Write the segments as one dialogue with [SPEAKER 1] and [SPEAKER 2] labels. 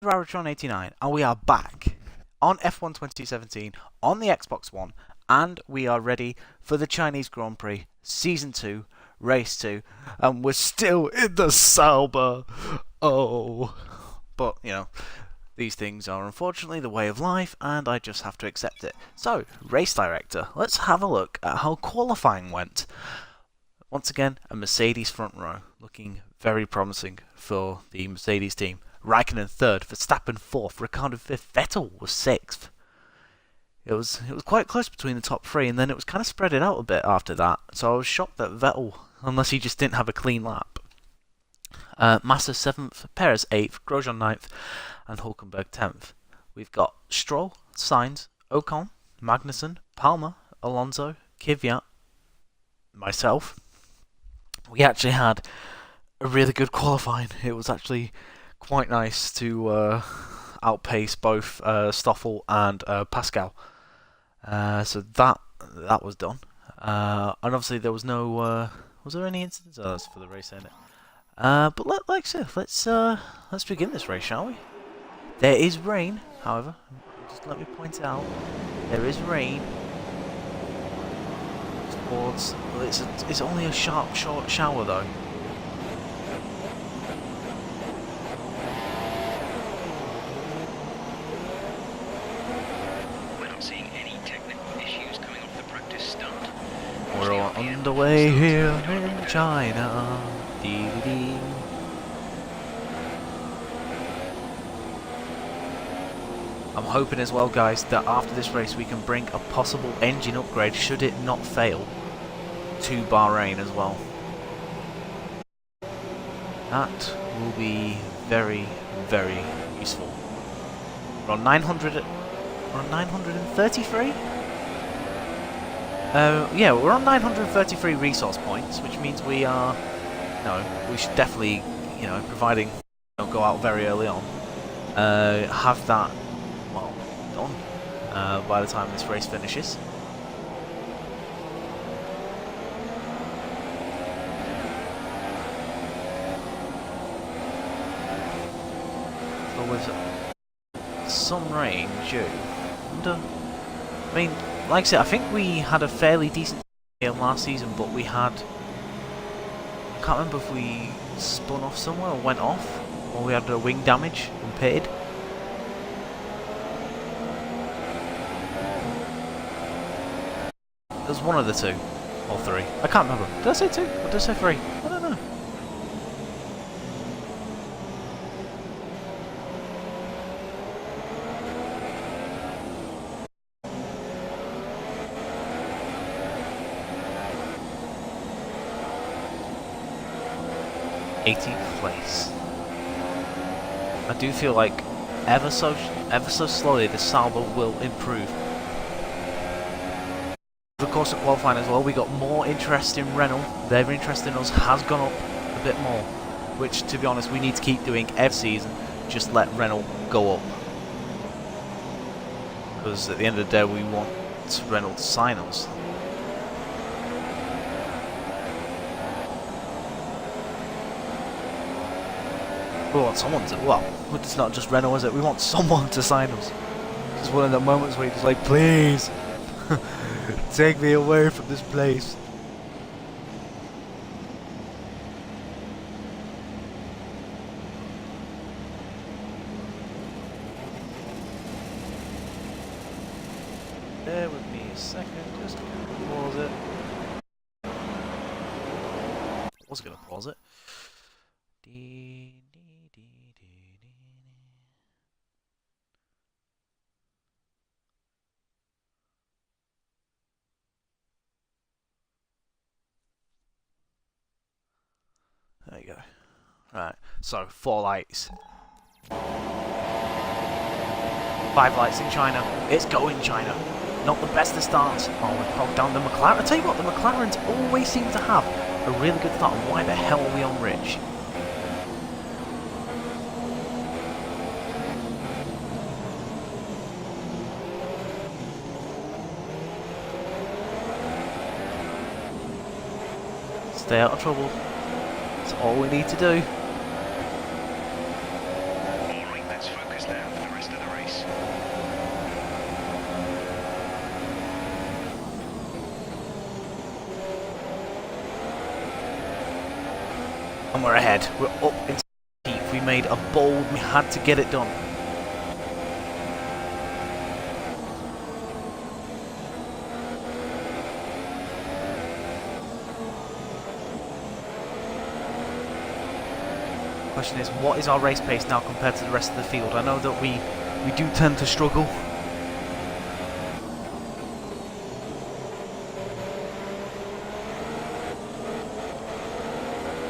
[SPEAKER 1] Raritron89, and we are back on F1 2017 on the Xbox One, and we are ready for the Chinese Grand Prix Season 2, Race 2, and we're still in the Sauber. Oh, but you know, these things are unfortunately the way of life, and I just have to accept it. So, Race Director, let's have a look at how qualifying went. Once again, a Mercedes front row, looking very promising for the Mercedes team. Raikkonen third, Verstappen fourth, Ricciardo fifth, Vettel was sixth. It was quite close between the top three, and then it was kind of spread it out a bit after that. So I was shocked that Vettel, unless he just didn't have a clean lap. Massa seventh, Perez eighth, Grosjean ninth, and Hulkenberg 10th. We've got Stroll, Sainz, Ocon, Magnussen, Palmer, Alonso, Kvyat, myself. We actually had a really good qualifying. It was actually quite nice to outpace both Stoffel and Pascal. So that was done. And obviously there was no... was there any incidents? Oh, that's for the race, ain't it? But like I said, let's begin this race, shall we? There is rain, however. Just let me point out, there is rain. Towards, it's only a short shower though.
[SPEAKER 2] We're not seeing any technical issues coming off the practice start.
[SPEAKER 1] We're all underway here in China. Dee-dee-dee. I'm hoping as well, guys, that after this race we can bring a possible engine upgrade, should it not fail, to Bahrain as well. That will be very, very useful. We're on 900. We're on 933. Yeah, we're on 933 resource points, which means we are. We should definitely, providing go out very early on, have that. Done by the time this race finishes. So with some rain due, I mean, like I said, I think we had a fairly decent game last season, but we had, I can't remember if we spun off somewhere or went off, or we had a wing damage and pitted. There's one of the two, or three. I can't remember. Did I say two? Or did I say three? I don't know. '18th place. I do feel like ever so slowly the Sauber will improve. Of course, at qualifying as well, we got more interest in Renault. Their interest in us has gone up a bit more, which, to be honest, we need to keep doing every season. Just let Renault go up, because at the end of the day, we want Renault to sign us. We want someone to. Well, it's not just Renault, is it? We want someone to sign us. It's one of the moments where you're just like, please. Take me away from this place. Bear with me a second, just gonna pause it. I was gonna pause it. There you go. Right, so 4 lights. 5 lights in China. It's going China. Not the best of starts. Oh, we've bogged down the McLaren. I tell you what, the McLarens always seem to have a really good start. Why the hell are we on Rich? Stay out of trouble. That's all we need to do.
[SPEAKER 2] Alright, let's focus
[SPEAKER 1] And we're ahead. We're up into the heat. We made a bold, we had to get it done. Question is, what is our race pace now compared to the rest of the field? I know that we do tend to struggle.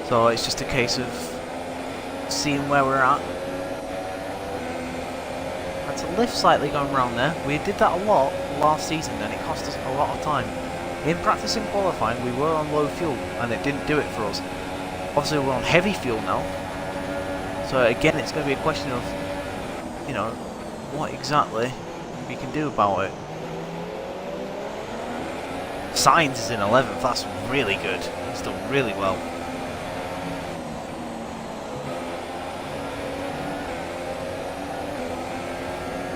[SPEAKER 1] So it's just a case of seeing where we're at. Had to lift slightly going around there. We did that a lot last season and it cost us a lot of time. In practice and qualifying we were on low fuel and it didn't do it for us. Obviously we're on heavy fuel now. So again it's going to be a question of, you know, what exactly we can do about it. Sainz is in 11th, that's really good. He's done really well.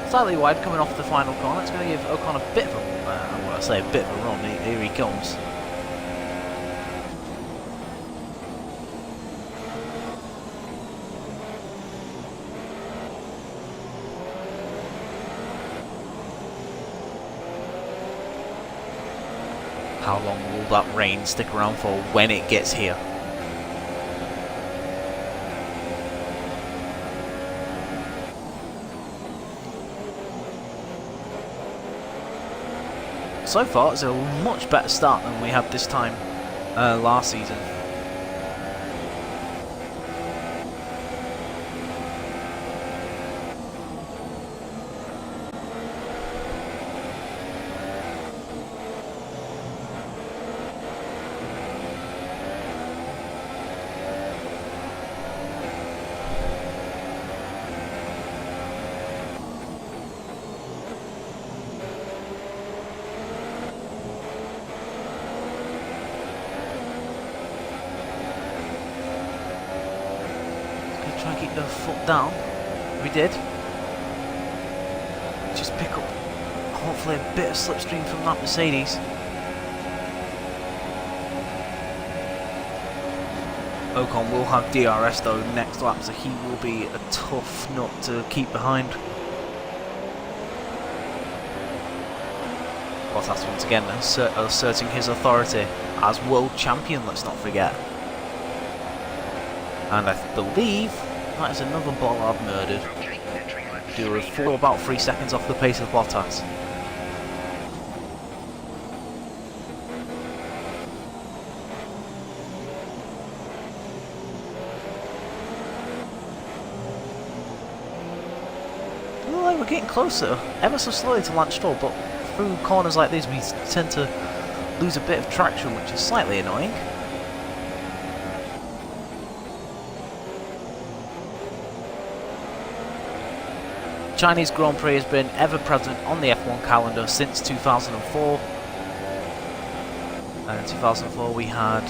[SPEAKER 1] Slightly wide coming off the final corner. It's going to give Ocon a bit of a bit of a run. Here he comes. How long will that rain stick around for when it gets here? So far, it's a much better start than we had this time last season. Try and keep the foot down. We did. Just pick up, hopefully, a bit of slipstream from that Mercedes. Ocon will have DRS though next lap, so he will be a tough nut to keep behind. Bottas once again asserting his authority as world champion, let's not forget. And I believe that is another bollard murdered. We're about 3 seconds off the pace of Bottas. We're getting closer, ever so slowly, to Lance Stroll, but through corners like these we tend to lose a bit of traction, which is slightly annoying. Chinese Grand Prix has been ever present on the F1 calendar since 2004. And in 2004 we had, I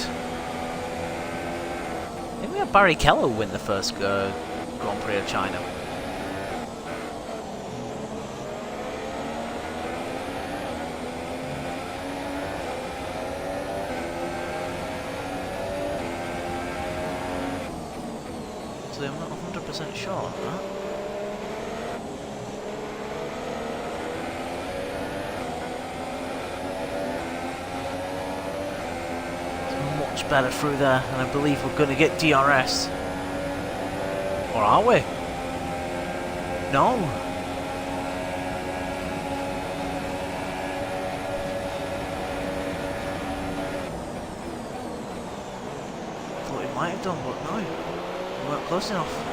[SPEAKER 1] think we had Barry Keller win the first Grand Prix of China. So I'm not 100% sure on that. Much better through there, and I believe we're going to get DRS. Or are we? No. Thought we might have done, but no. We weren't close enough.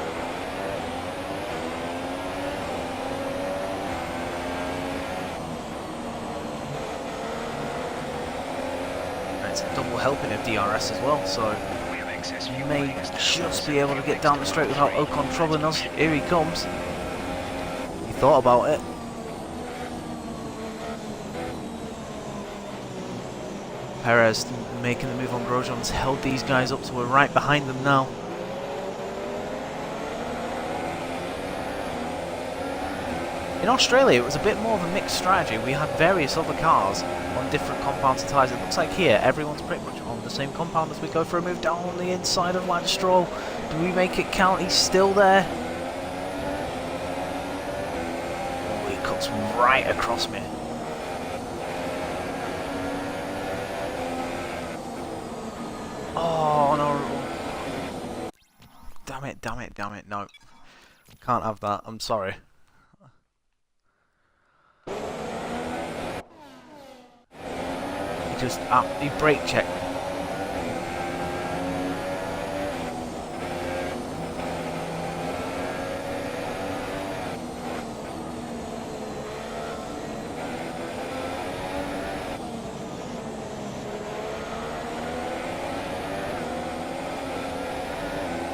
[SPEAKER 1] It's a double helping of DRS as well, so we may just be able to get down the straight without Ocon troubling us. Here he comes. He thought about it. Perez making the move on Grosjean's held these guys up, so we're right behind them now. In Australia, it was a bit more of a mixed strategy. We had various other cars on different compounds of tyres. It looks like here everyone's pretty much on the same compound as we go for a move down the inside of Lance Stroll. Do we make it count? He's still there. Oh, he cuts right across me. Oh no. Damn it, damn it, damn it. No. Can't have that. I'm sorry. He brake checked me.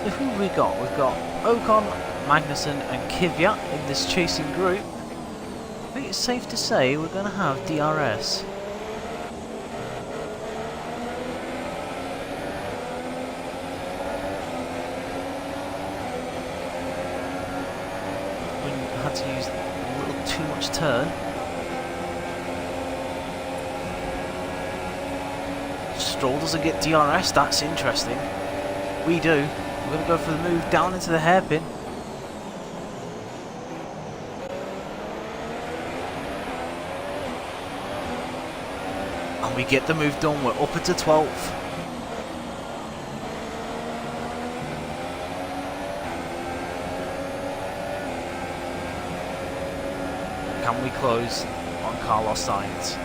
[SPEAKER 1] So who have we got? We've got Ocon, Magnussen and Kvyat in this chasing group. I think it's safe to say we're going to have DRS. Had to use a little too much turn. Stroll doesn't get DRS, that's interesting. We do. We're going to go for the move down into the hairpin. And we get the move done, we're up into 12th. Can we close on Carlos Sainz?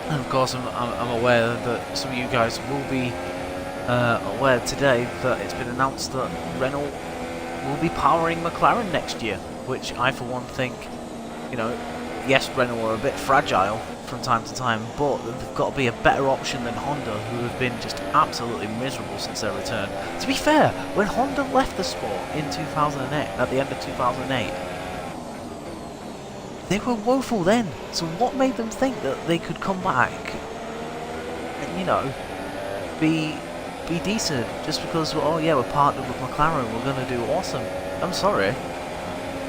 [SPEAKER 1] And of course, I'm aware that some of you guys will be aware today that it's been announced that Renault will be powering McLaren next year, which I for one think, you know, yes, Renault are a bit fragile from time to time, but they've got to be a better option than Honda, who have been just absolutely miserable since their return. To be fair, when Honda left the sport in 2008, at the end of 2008, they were woeful then. So what made them think that they could come back and, you know, be decent just because, oh yeah, we're partnered with McLaren, we're going to do awesome? I'm sorry.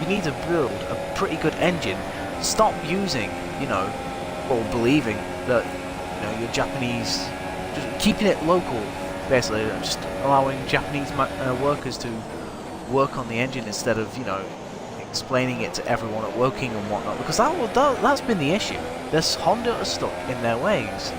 [SPEAKER 1] You need to build a pretty good engine. Stop using, you know, or believing that, you know, you're Japanese, just keeping it local, basically, just allowing Japanese workers to work on the engine instead of, you know, explaining it to everyone at Woking and whatnot, because that's been the issue. This Honda are stuck in their ways.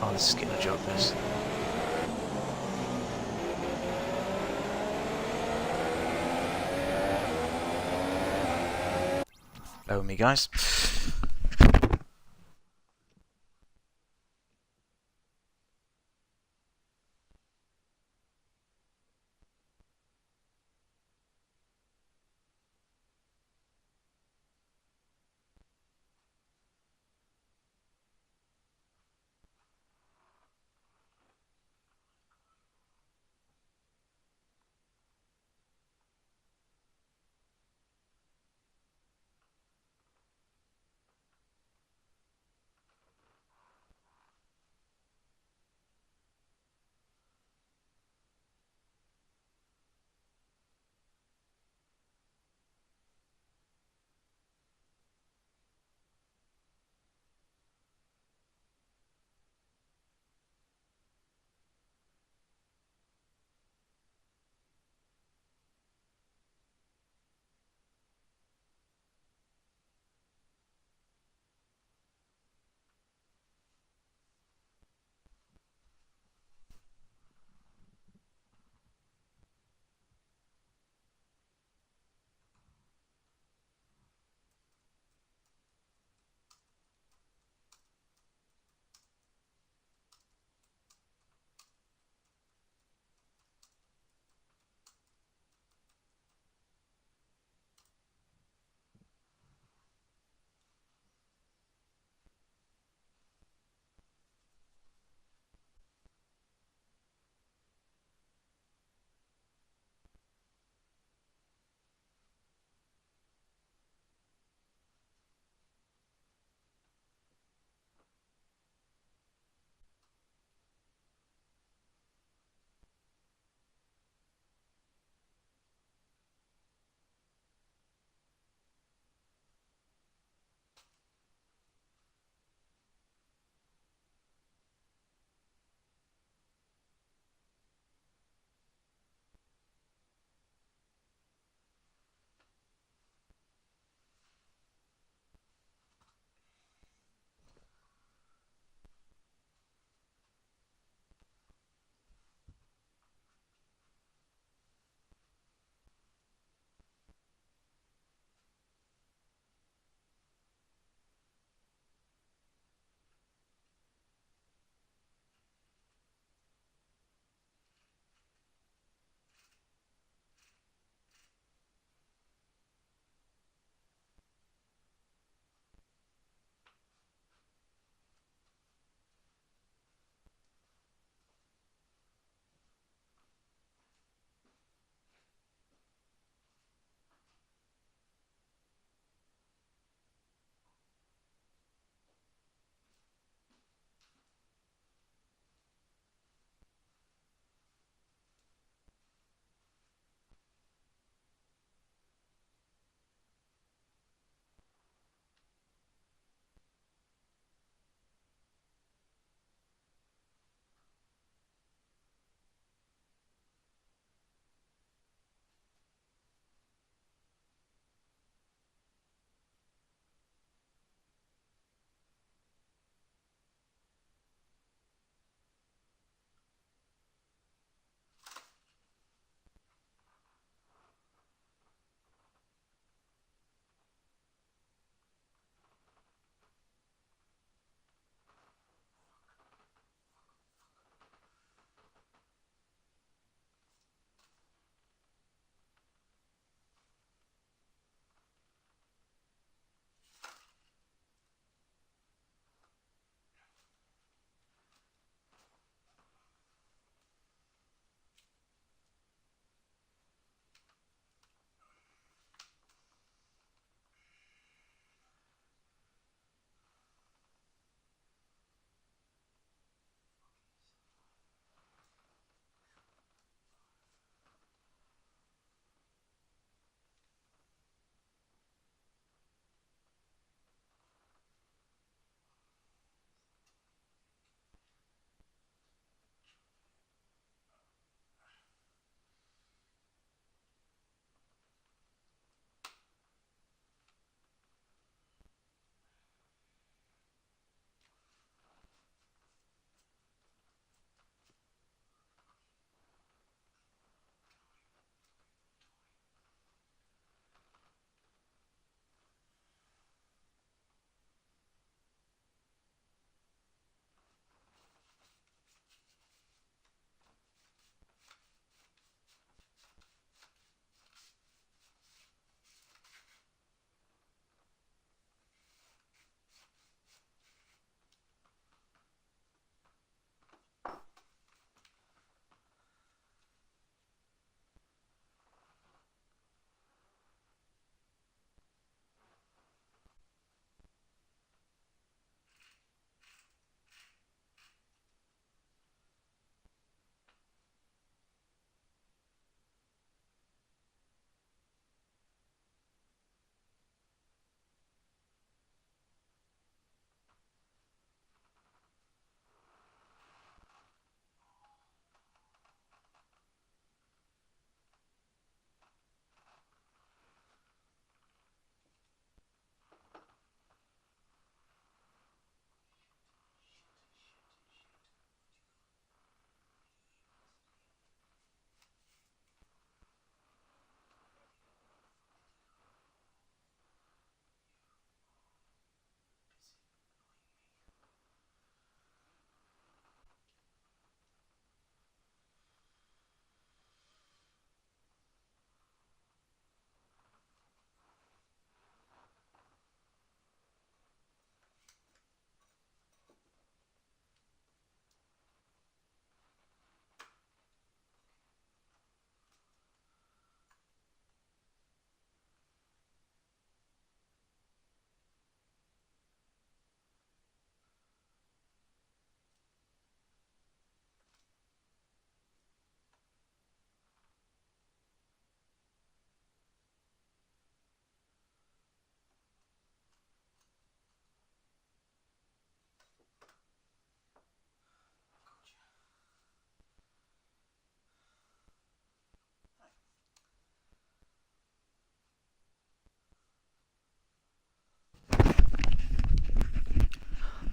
[SPEAKER 1] Oh, this is getting a joke, this. Bear with me, guys.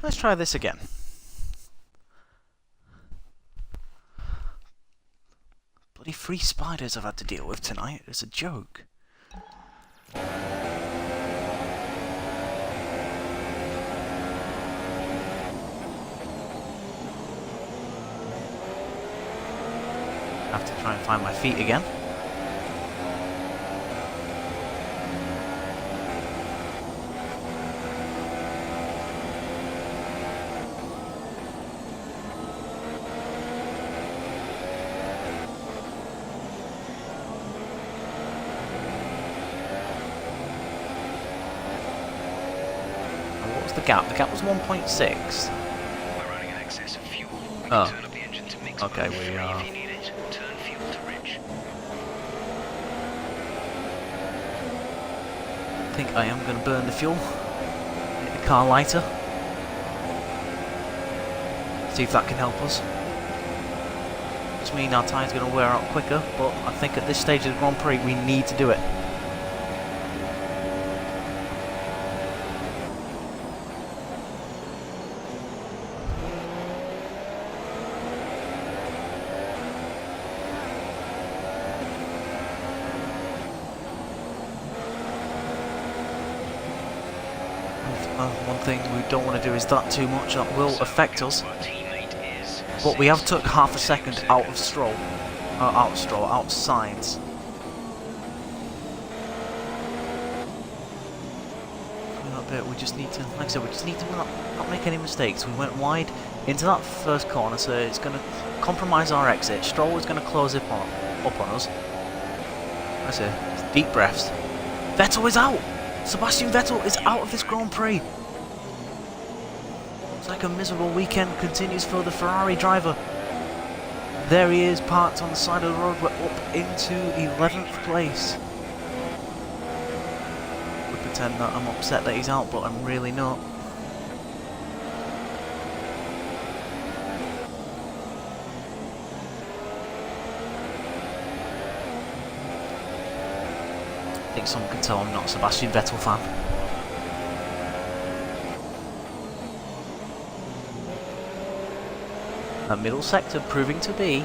[SPEAKER 1] Let's try this again. Bloody 3 spiders I've had to deal with tonight. It's a joke. I have to try and find my feet again. The gap? The gap was 1.6.
[SPEAKER 2] We're running in excess of fuel. We can turn up the engine to mix
[SPEAKER 1] okay,
[SPEAKER 2] mode
[SPEAKER 1] we
[SPEAKER 2] 3
[SPEAKER 1] are.
[SPEAKER 2] if you need it. Turn fuel to rich.
[SPEAKER 1] I think I am going to burn the fuel. Make the car lighter. See if that can help us. Does mean our tyre's going to wear out quicker, but I think at this stage of the Grand Prix we need to do it. One thing we don't want to do is that too much. That will affect us. But we have took half a second out of Stroll. Out of Sainz. We just need to, like I said, we just need to not make any mistakes. We went wide into that first corner, so it's going to compromise our exit. Stroll is going to close up on us. That's it. Deep breaths. Vettel is out! Sebastian Vettel is out of this Grand Prix. It's like a miserable weekend continues for the Ferrari driver. There he is, parked on the side of the road. We're up into 11th place. We pretend that I'm upset that he's out, but I'm really not. I think someone can tell I'm not a Sebastian Vettel fan. That middle sector proving to be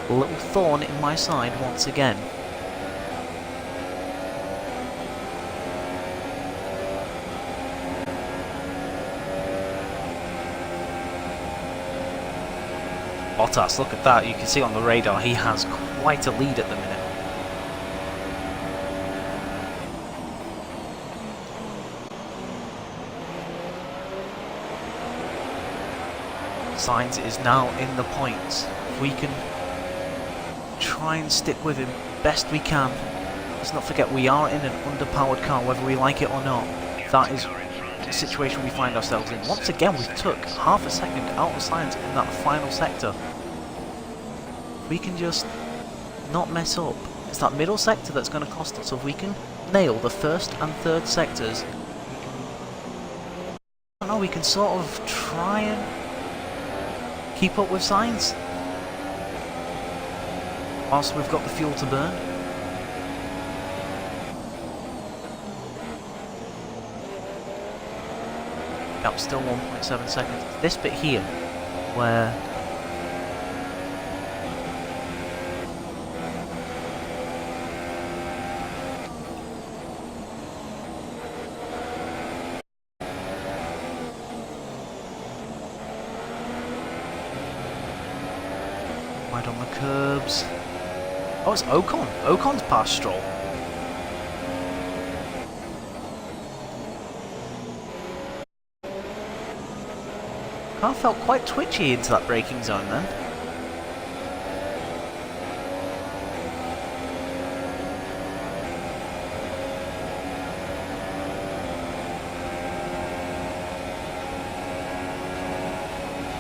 [SPEAKER 1] a little thorn in my side once again. Bottas, look at that, you can see on the radar he has quite a lead at the minute. Sainz is now in the points. If we can try and stick with him best we can. Let's not forget we are in an underpowered car, whether we like it or not. That is the situation we find ourselves in. Once again, we took half a second out of Sainz in that final sector. We can just not mess up. It's that middle sector that's going to cost us. So if we can nail the first and third sectors, I don't know, we can sort of try and keep up with Sainz whilst we've got the fuel to burn. Yep, still 1.7 seconds. This bit here where wide on the curbs. Oh, it's Ocon. Ocon's past Stroll. Car felt quite twitchy into that braking zone then.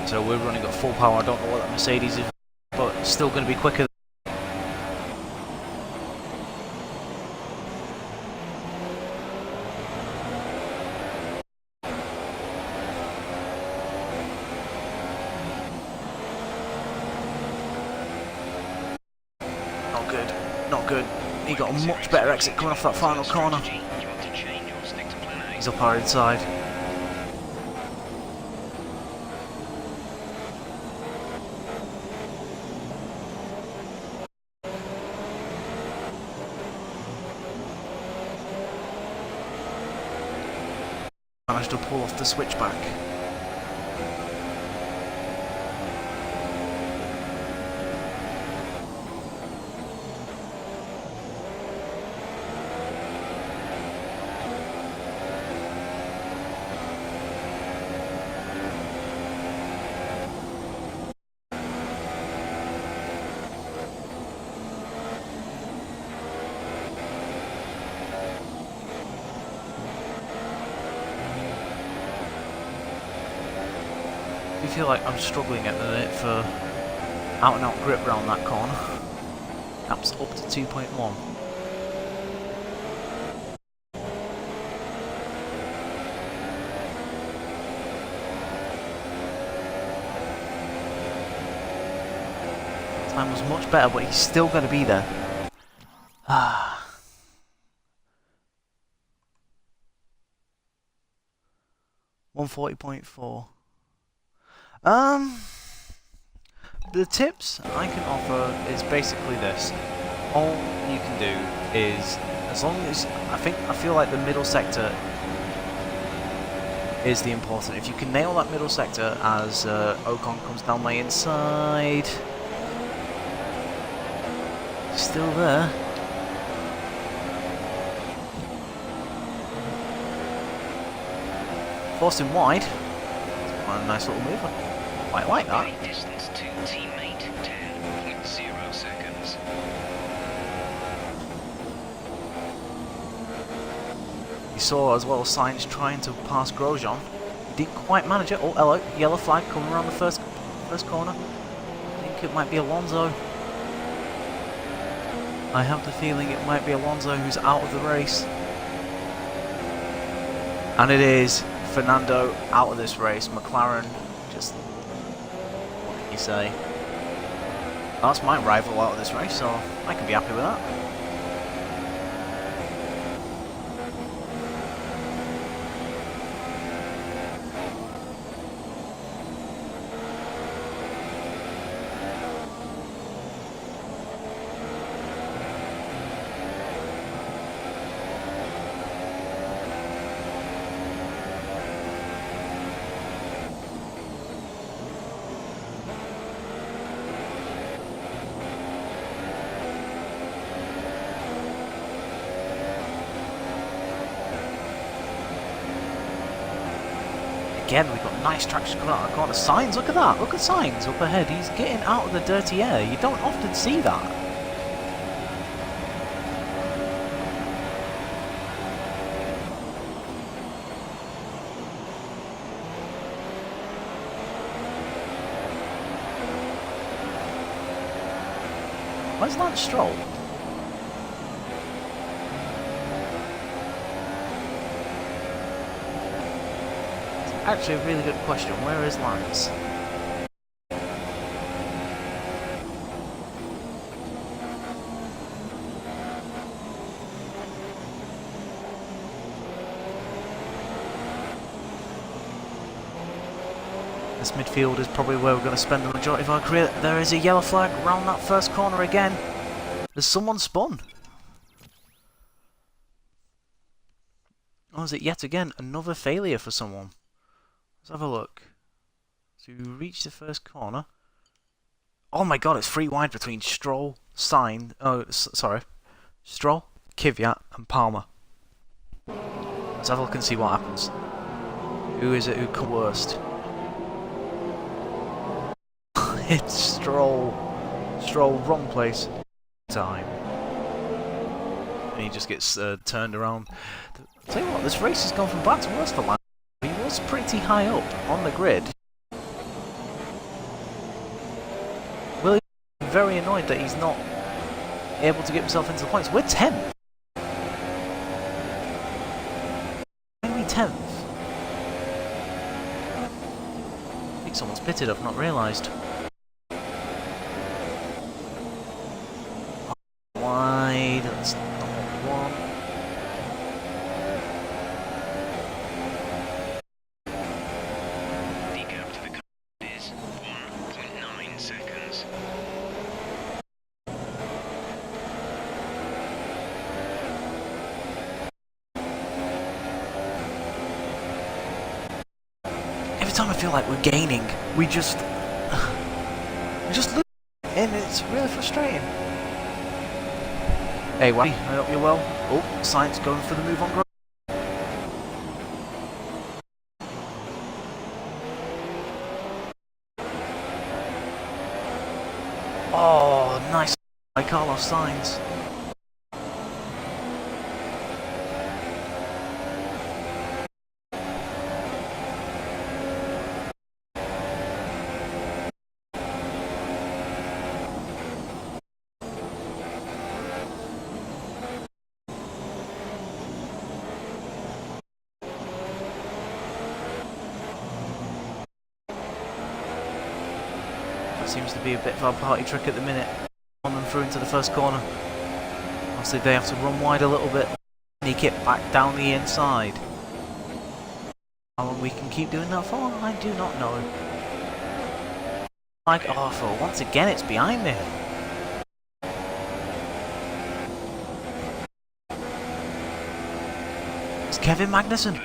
[SPEAKER 1] So we're running at full power. I don't know what that Mercedes is, but it's still going to be quicker. Not good. Not good. He got a much better exit coming off that final corner. He's up our inside. managed to pull off the switchback. I feel like I'm struggling at the minute for out and out grip around that corner. That's up to 2.1. Time was much better, but he's still going to be there. Ah. 140.4. The tips I can offer is basically this. All you can do is, as long as, I feel like the middle sector is the important. If you can nail that middle sector as Ocon comes down my inside. Still there. Forced him wide. Quite a nice little move. I quite like that.
[SPEAKER 2] Distance to teammate 10.0 seconds.
[SPEAKER 1] You saw as well Sainz trying to pass Grosjean. He didn't quite manage it. Oh, hello. Yellow flag coming around the first corner. I think it might be Alonso. I have the feeling it might be Alonso who's out of the race. And it is Fernando out of this race. McLaren just... what can you say? That's my rival out of this race, so I can be happy with that. Again, we've got nice traction coming out of the corner. Sainz, look at that. Look at Sainz up ahead. He's getting out of the dirty air. You don't often see that. Where's Lance Stroll? Actually, a really good question. Where is Lance? This midfield is probably where we're going to spend the majority of our career. There is a yellow flag round that first corner again. Has someone spun? Or is it yet again another failure for someone? Let's have a look. So we reach the first corner. Oh my god, it's 3 wide between Stroll, Sainz, Stroll, Kvyat and Palmer. Let's have a look and see what happens. Who is it who comes worst? It's Stroll. Stroll, wrong place. Time. And he just gets turned around. I'll tell you what, this race has gone from bad to worse for Lance. He was pretty high up on the grid. Will he be very annoyed that he's not able to get himself into the points? We're 10th. Only 10th. I think someone's pitted, I've not realised. Wide, that's not one. every time I feel like we're gaining, we just lose, and it's really frustrating. Hey, Wally, I hope you're well. Oh, Science going for the move on. Oh, nice by Carlos Sainz. That seems to be a bit of a party trick at the minute. On them through into the first corner. Obviously they have to run wide a little bit. Sneak it back down the inside. How long we can keep doing that for? I do not know. Like, oh, for once again it's behind me. It's Kevin Magnussen.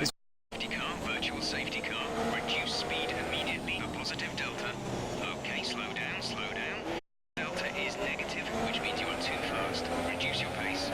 [SPEAKER 2] Safety car, virtual safety car. Reduce speed immediately. A positive delta. Okay, slow down, slow down. Delta is negative, which means you are too fast. Reduce your pace.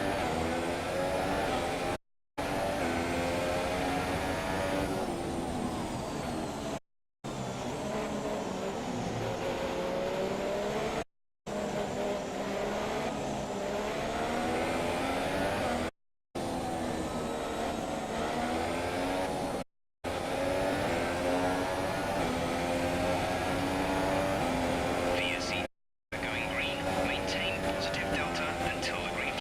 [SPEAKER 2] V.A. going green. Maintain positive delta until the green.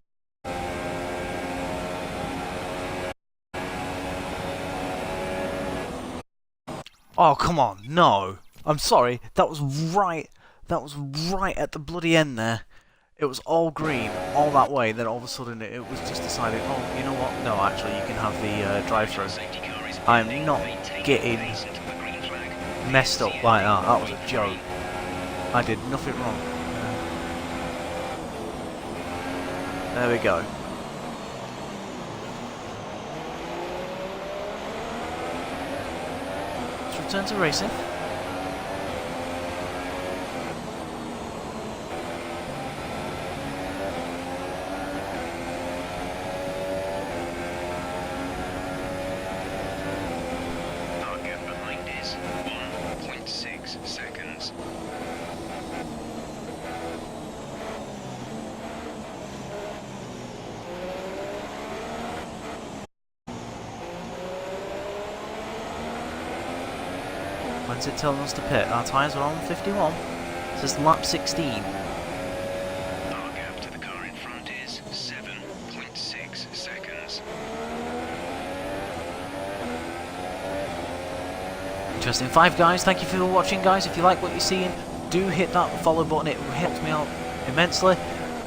[SPEAKER 1] Oh, come on, no. I'm sorry, that was right at the bloody end there. It was all green, all that way, then all of a sudden it was just decided, oh, you know what, no, actually you can have the drive-through. I'm not getting messed up like that, that was a joke. I did nothing wrong. There we go. Let's return to racing.
[SPEAKER 2] Our gap behind is 1.6 seconds.
[SPEAKER 1] When's it telling us to pit? Our tyres are on 51. This is lap 16.
[SPEAKER 2] Our gap to the car in front is 7.6 seconds.
[SPEAKER 1] Interesting. 5 guys, thank you for watching, guys. If you like what you're seeing, do hit that follow button. It helps me out immensely.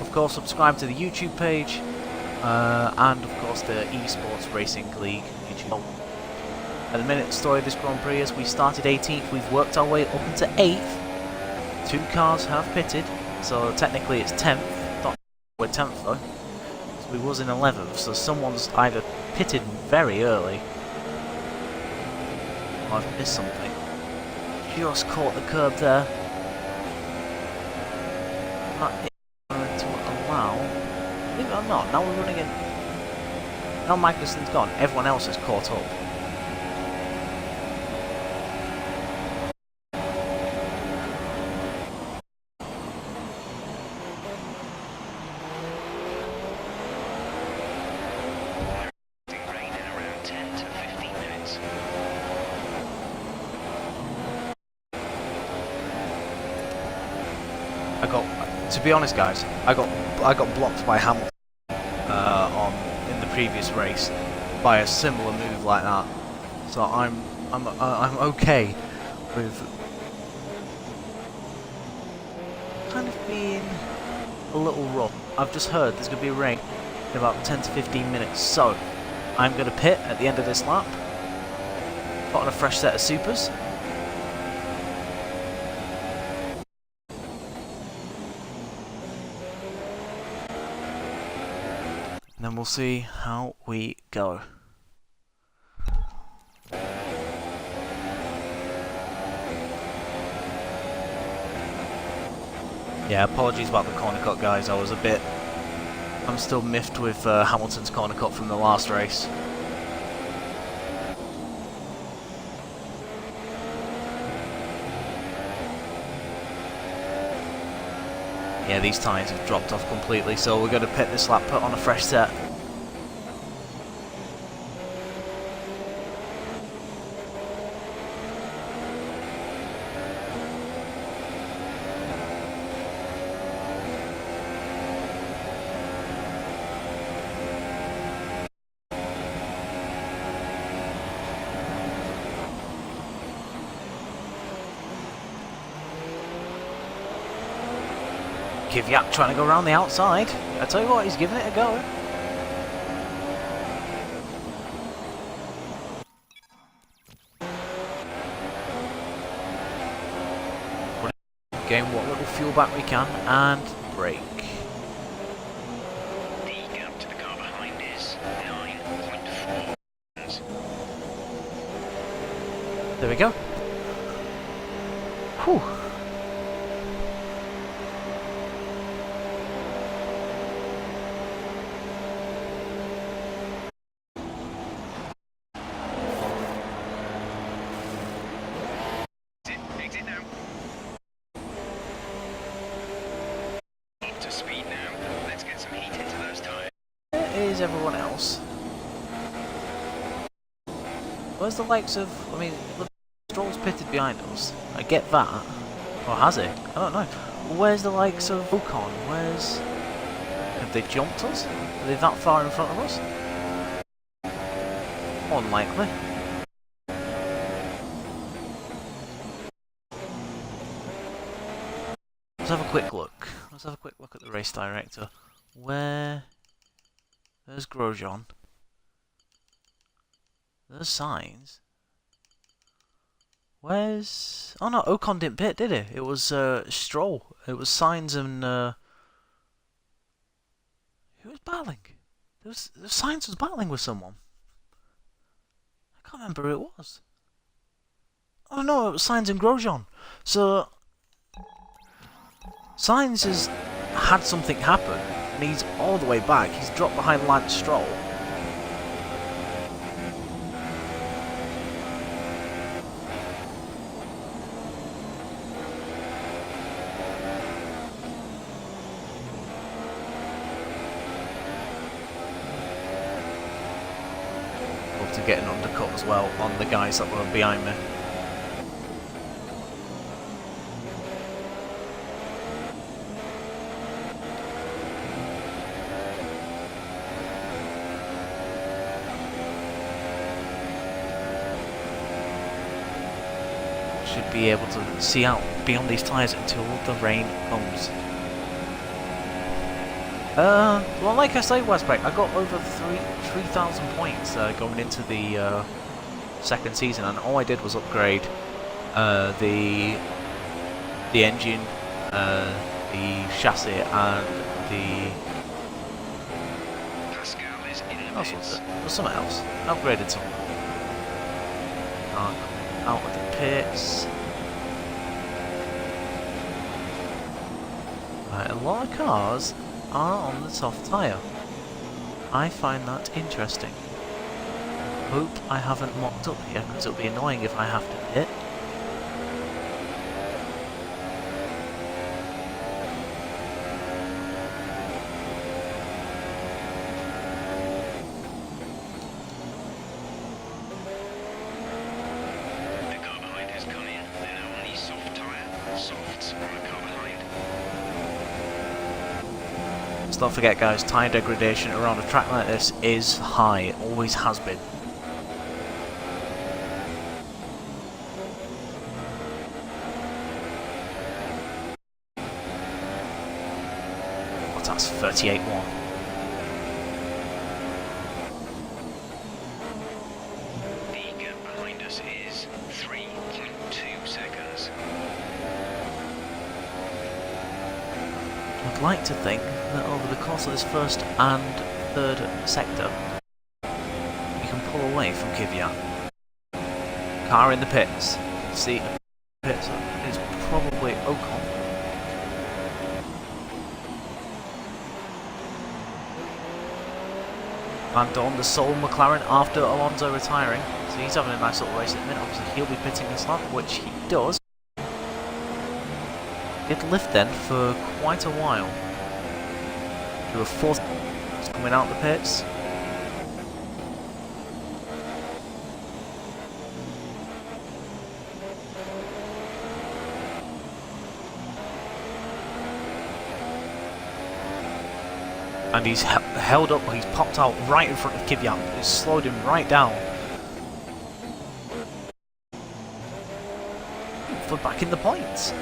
[SPEAKER 1] Of course, subscribe to the YouTube page. And of course the Esports Racing League YouTube. At the minute, the story of this Grand Prix is we started 18th, we've worked our way up into 8th. 2 cars have pitted, so technically it's 10th. Not we're 10th though. So we was in 11th, so someone's either pitted very early or I've missed something. Just caught the curb there. That is going to allow. Believe it or not, now we're running in. Now Magnussen's gone, everyone else has caught up.
[SPEAKER 2] Rain in around 10 to 15 minutes.
[SPEAKER 1] To be honest, guys, I got blocked by Hamilton in the previous race by a similar move like that. So I'm okay with kind of being a little rough. I've just heard there's going to be rain in about 10 to 15 minutes, so I'm going to pit at the end of this lap, put on a fresh set of supers. And then we'll see how we go. Yeah, apologies about the corner cut, guys. I'm still miffed with Hamilton's corner cut from the last race. Yeah, these tyres have dropped off completely, so we're going to pit this lap, put on a fresh set. Kvyat trying to go around the outside. I tell you what, he's giving it a go. Gain what little fuel back we can and brake.
[SPEAKER 2] The gap to the car behind is 9.4.
[SPEAKER 1] There we go. Whew.
[SPEAKER 2] Exit now. Up to speed now. Let's get some heat into those tyres.
[SPEAKER 1] Where is everyone else? Where's the likes of... I mean, look, Stroll's pitted behind us. I get that. Or has he? I don't know. Where's the likes of Ocon? Where's... Have they jumped us? Are they that far in front of us? Unlikely. Let's have a quick look. Let's have a quick look at the race director. There's Grosjean. There's Sainz. Where's... Oh no, Ocon didn't pit, did he? It was Stroll. It was Sainz and... Who was battling? Sainz was battling with someone. I can't remember who it was. Oh no, it was Sainz and Grosjean. So... Sainz has had something happen, and he's all the way back. He's dropped behind Lance Stroll. Love to get an undercut as well on the guys that were behind me. Should be able to see out beyond these tyres until the rain comes. Well, like I say, Westpac, I got over 3,000 points going into the second season, and all I did was upgrade the engine, the chassis, and the...
[SPEAKER 2] Pascal is in the
[SPEAKER 1] What else
[SPEAKER 2] pits.
[SPEAKER 1] was it? There was something else. I upgraded some. Out of the pits. Right, a lot of cars are on the soft tyre. I find that interesting. Hope I haven't mocked up here, because it'll be annoying if I have to pit.
[SPEAKER 2] The car behind has come in. They're now on the soft tyre. Softs on the car behind.
[SPEAKER 1] Let's not forget, guys, tyre degradation around a track like this is high. It always has been. What's that's 38.1.
[SPEAKER 2] The gap behind us is 3.2 seconds.
[SPEAKER 1] I'd like to think that over the course of this first and third sector, we can pull away from Kvyat. Car in the pits. See, pits is probably Ocon. And on the sole McLaren after Alonso retiring. So he's having a nice little race at the minute. Obviously he'll be pitting this lap, which he does. Did lift then for quite a while. To a fourth coming out the pits. And he's held up, he's popped out right in front of Kvyat. It's slowed him right down. For back in the points.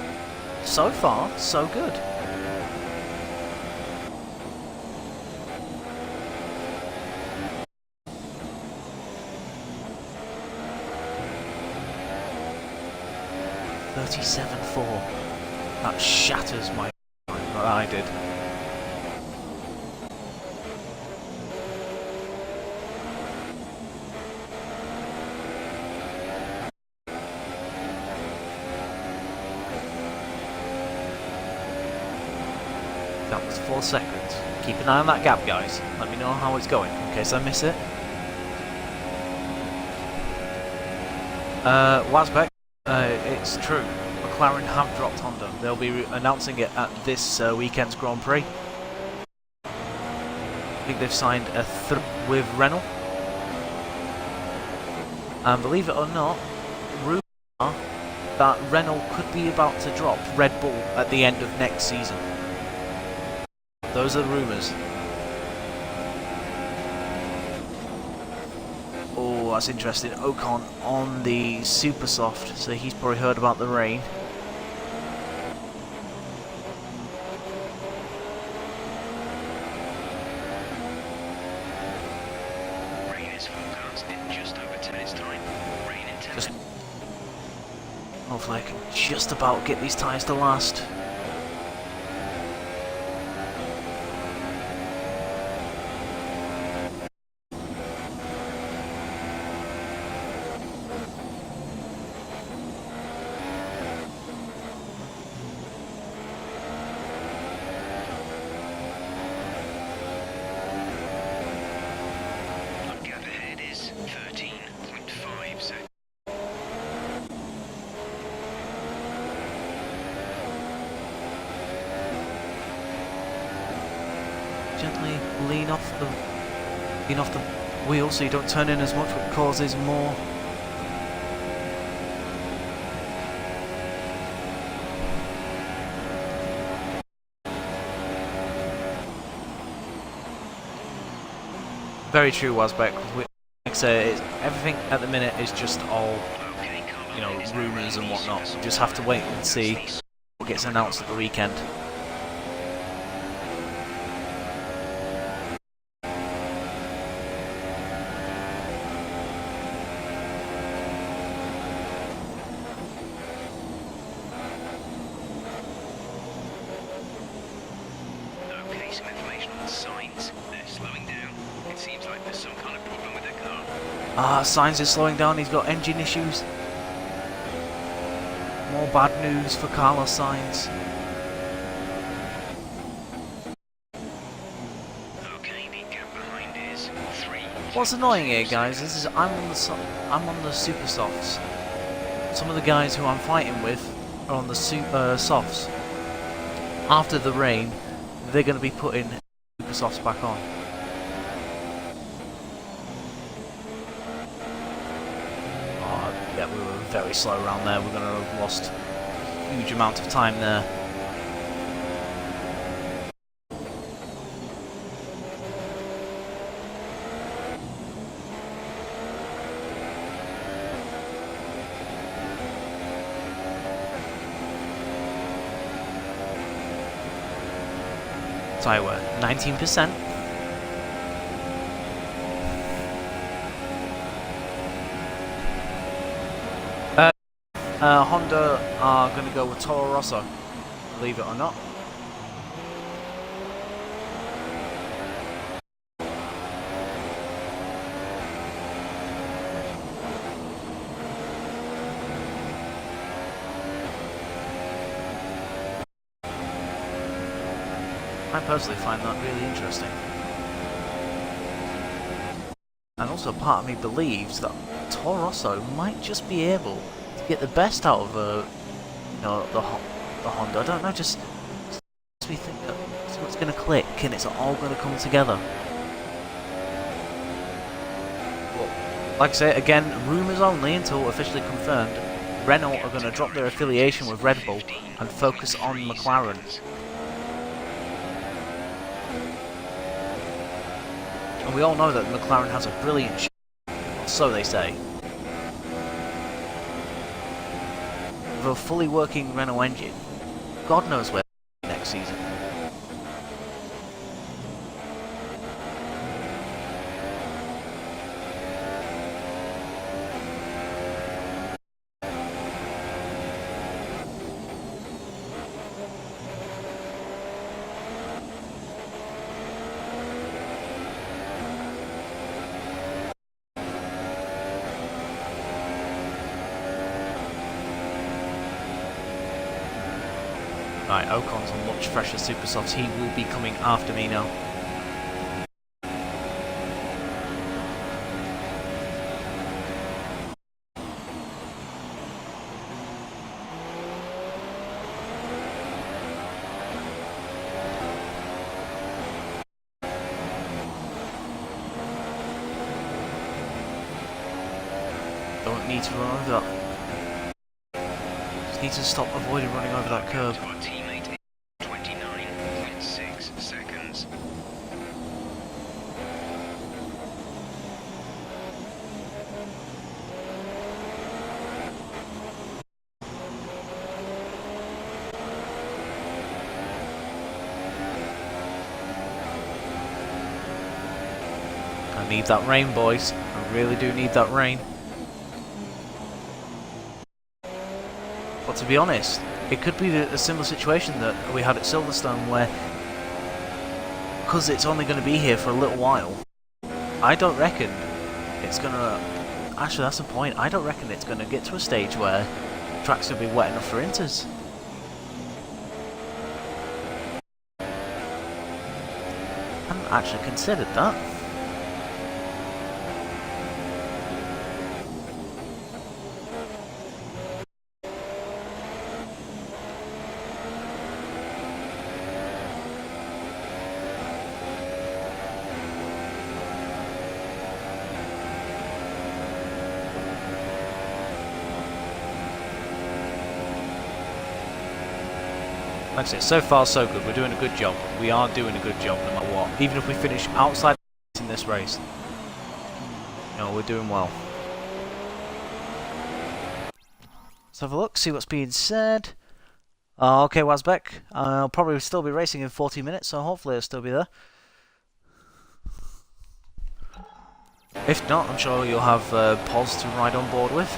[SPEAKER 1] So far, so good. .37.4. That shatters my mind that I did. That was 4 seconds. Keep an eye on that gap, guys. Let me know how it's going in case I miss it. Wasbeck, it's true. McLaren have dropped Honda. They'll be announcing it at this weekend's Grand Prix. I think they've signed a with Renault. And believe it or not, rumours are that Renault could be about to drop Red Bull at the end of next season. Those are the rumours. Oh, that's interesting. Ocon on the super soft, so he's probably heard about the rain.
[SPEAKER 2] Rain is forecast in just over 10 minutes time. Rain in 10 minutes.
[SPEAKER 1] Hopefully I can just about get these tyres to last.
[SPEAKER 2] Gap ahead is 13.5 seconds.
[SPEAKER 1] Gently lean off the wheel so you don't turn in as much, which causes more. Very true, Wasbeck. Like I say, everything at the minute is just all, you know, rumours and whatnot. We just have to wait and see what gets announced at the weekend.
[SPEAKER 2] Okay, some information on the signs. They're slowing down. It seems like there's some kind of problem with their car.
[SPEAKER 1] Sainz is slowing down, he's got engine issues. More bad news for Carlos Sainz.
[SPEAKER 2] Okay, the gap behind is 3.
[SPEAKER 1] What's annoying here, guys, is I'm on the super softs. Some of the guys who I'm fighting with are on the super softs. After the rain, they're going to be putting super softs back on. Oh, yeah, we were very slow around there. We're going to have lost a huge amount of time there. Tyre wear, 19%. Honda are going to go with Toro Rosso, believe it or not. I personally find that really interesting. And also part of me believes that Toro Rosso might just be able to get the best out of the Honda. I don't know, just we think that something's going to click and it's all going to come together. Well, like I say, again, rumours only until officially confirmed. Renault are going to drop their affiliation with Red Bull and focus on McLaren. And we all know that McLaren has a brilliant so they say. With a fully working Renault engine, God knows where next season. Right, Ocon's on much fresher super softs. He will be coming after me now. Don't need to run over that. Just need to stop avoiding running over that curb.
[SPEAKER 2] Our teammate is 29.6 seconds.
[SPEAKER 1] I need that rain, boys. I really do need that rain. But to be honest, it could be a similar situation that we had at Silverstone where, because it's only going to be here for a little while, I don't reckon it's going to... Actually, that's the point. I don't reckon it's going to get to a stage where the track's going to be wet enough for inters. I hadn't actually considered that. Like I said, so far so good. We're doing a good job. We are doing a good job no matter what. Even if we finish outside in this race, we're doing well. Let's have a look, see what's being said. Okay, Wazbek. I'll probably still be racing in 40 minutes, so hopefully I'll still be there. If not, I'm sure you'll have Pos to ride on board with.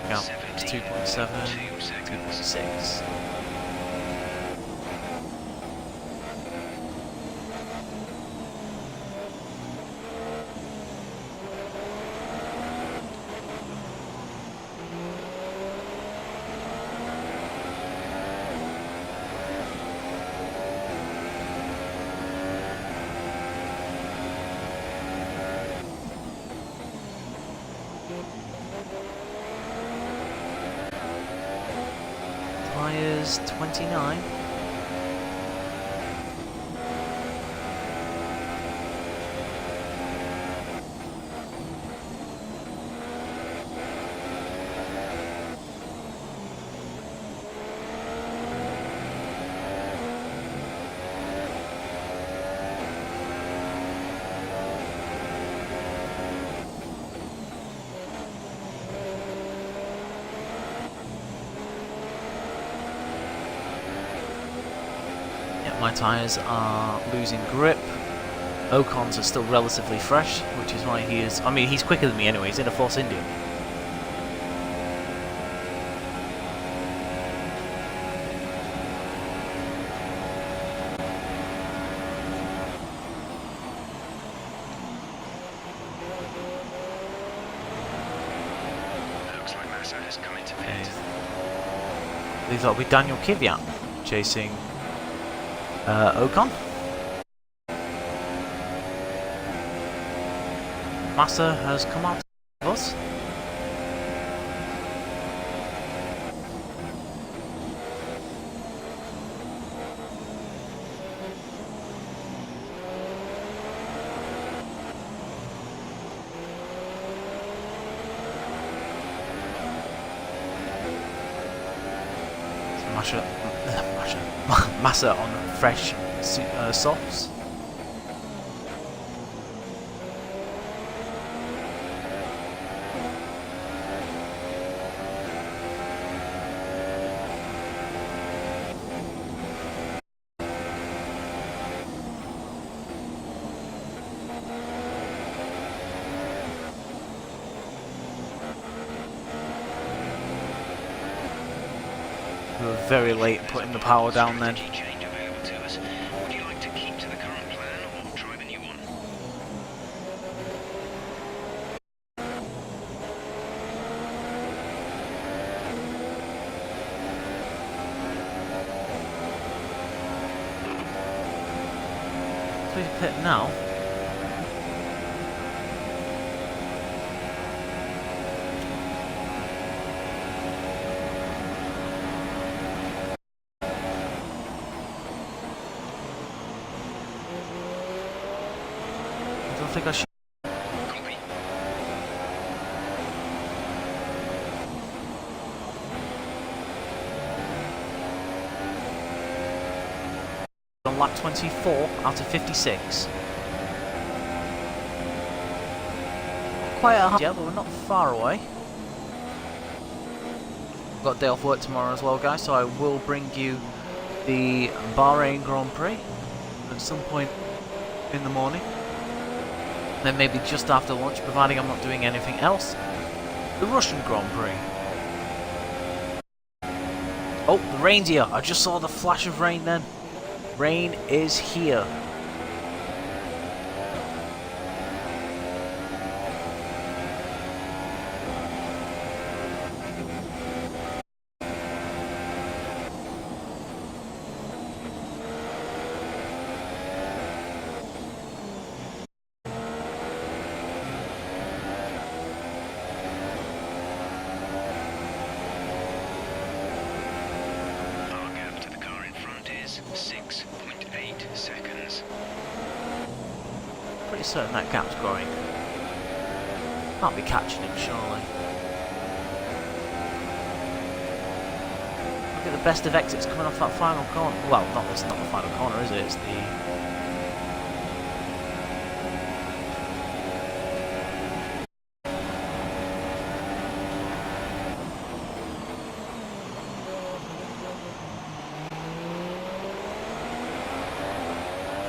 [SPEAKER 1] Yeah, it's 2.7, 2.6. Tyres 29. My tyres are losing grip. Ocon's are still relatively fresh, which is why he is... I mean, he's quicker than me anyway, he's in a Force India.
[SPEAKER 2] Looks like Massa has come into pit.
[SPEAKER 1] I believe that'll be Daniel Kvyat chasing Ocon. Massa has come out of us. Massa on fresh softs. We were very late putting the power down then.
[SPEAKER 2] Change available to us. Would you like to keep to the current plan or try the new one?
[SPEAKER 1] Please pit now. I don't think I should.
[SPEAKER 2] Copy.
[SPEAKER 1] On lap 24 out of 56. Quite a hard, yeah, but we're not far away. I've got a day off work tomorrow as well, guys, so I will bring you the Bahrain Grand Prix at some point in the morning. Then maybe just after lunch, providing I'm not doing anything else, the Russian Grand Prix. Oh, the rain's here. I just saw the flash of rain then. Rain is here.
[SPEAKER 2] Our gap to the car in front is 6.8 seconds.
[SPEAKER 1] Pretty certain that gap's growing. Can't be catching him, surely. Look at the best of exits coming off that final corner. Well, it's not the final corner, is it? It's the...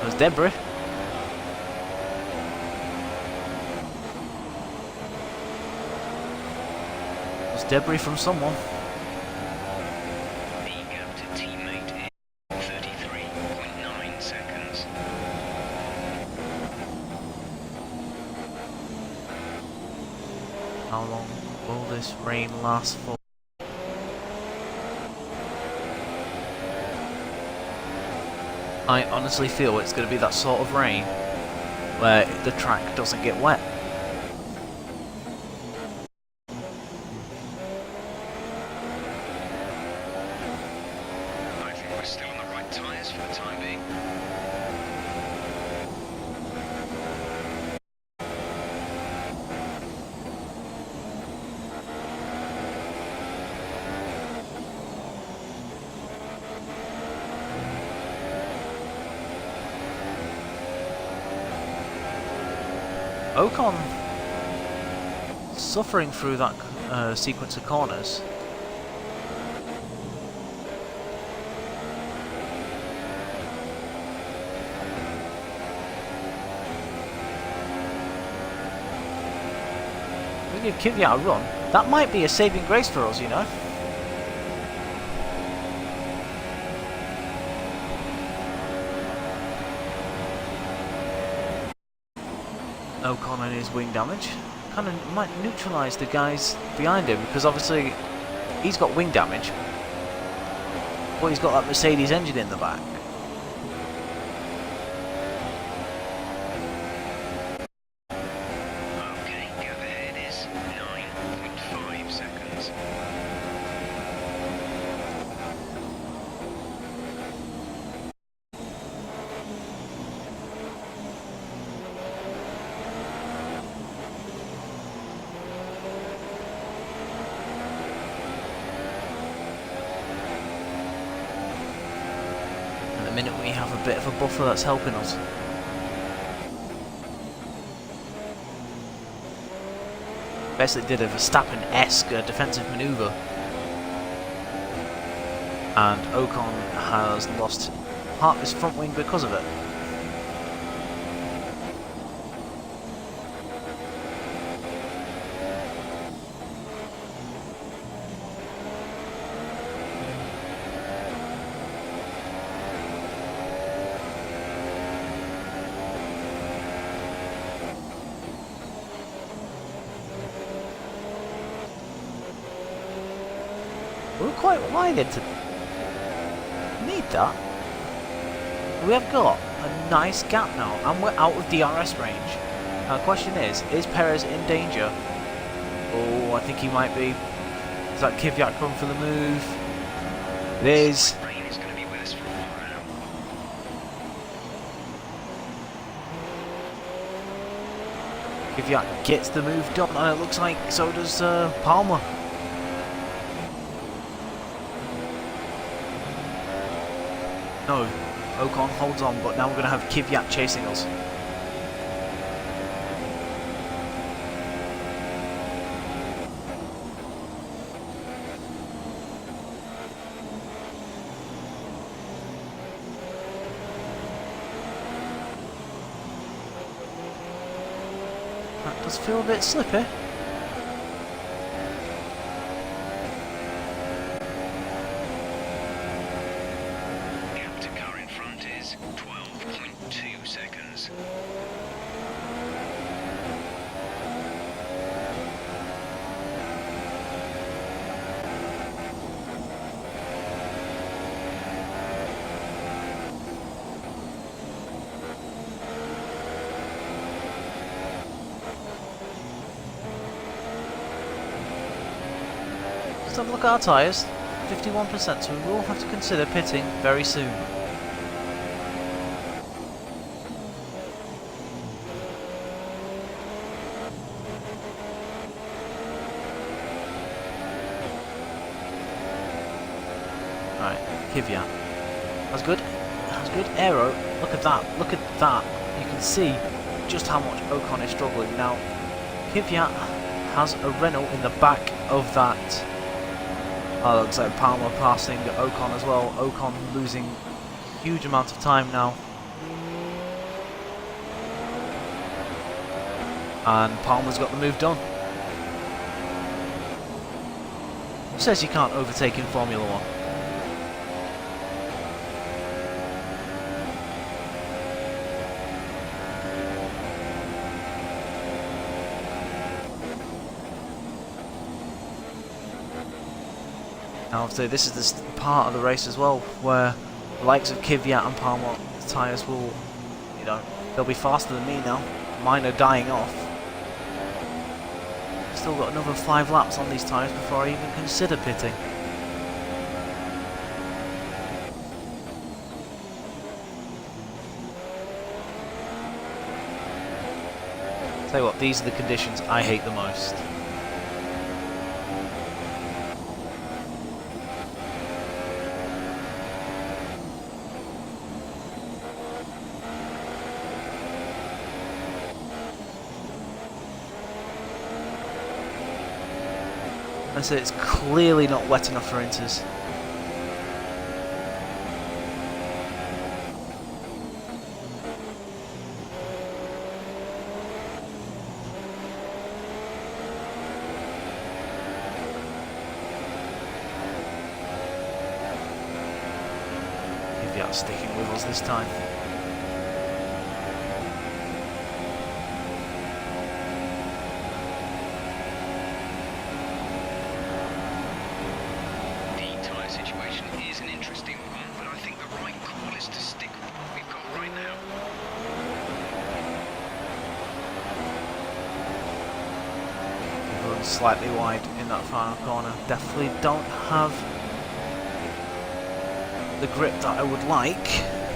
[SPEAKER 1] There's debris. There's debris from someone.
[SPEAKER 2] The gap to teammate is 33.9 seconds.
[SPEAKER 1] How long will this rain last for? I honestly feel it's going to be that sort of rain where the track doesn't get wet.
[SPEAKER 2] I think we're still on the right tyres for the time being.
[SPEAKER 1] Ocon suffering through that sequence of corners. We give Kvyat a run. That might be a saving grace for us, you know. Ocon and his wing damage kind of might neutralise the guys behind him, because obviously he's got wing damage But he's got that Mercedes engine in the back.
[SPEAKER 2] Okay, gap ahead is 9.5 seconds.
[SPEAKER 1] At the minute we have a bit of a buffer that's helping us. Basically did a Verstappen-esque defensive manoeuvre. And Ocon has lost part of his front wing because of it. We're quite wide into... Need that. We have got a nice gap now, and we're out of DRS range. Now the question is Perez in danger? Oh, I think he might be. Is that Kvyat coming for the move? It is.
[SPEAKER 2] Rain is going to be with us for a while now.
[SPEAKER 1] Kvyat gets the move done, and it looks like so does Palmer. No, Ocon holds on, but now we're going to have Kvyat chasing us. That does feel a bit slippy.
[SPEAKER 2] Gap to car in front is 12.2 seconds.
[SPEAKER 1] Let's have a look at our tyres. 51%, so we will have to consider pitting very soon. Right, Kvyat. That's good. That's good. Aero. Look at that. Look at that. You can see just how much Ocon is struggling. Now, Kvyat has a Renault in the back of that. Oh, looks like Palmer passing Ocon as well. Ocon losing a huge amount of time now. And Palmer's got the move done. Who says you can't overtake in Formula 1? Now, obviously, this is the part of the race as well where the likes of Kvyat and Palmer tyres will, you know, they'll be faster than me now. Mine are dying off. Still got another 5 laps on these tyres before I even consider pitting. Tell you what, these are the conditions I hate the most. And so it's clearly not wet enough for inters. Kvyat sticking with us this time.
[SPEAKER 2] The tyre situation is an interesting
[SPEAKER 1] slightly wide in that final corner. Definitely don't have the grip that I would like.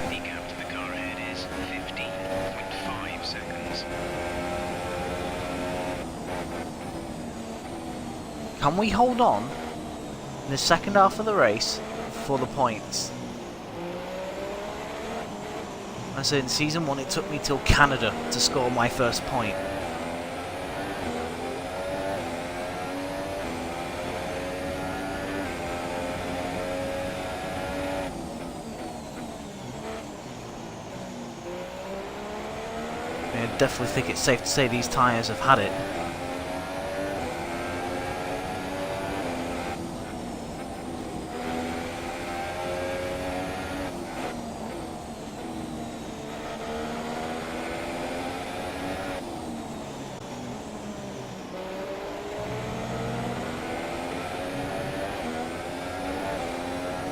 [SPEAKER 2] The gap to the car ahead is 15.5 seconds.
[SPEAKER 1] Can we hold on in the second half of the race for the points? I said in season 1 it took me till Canada to score my first point. I definitely think it's safe to say these tyres have had it.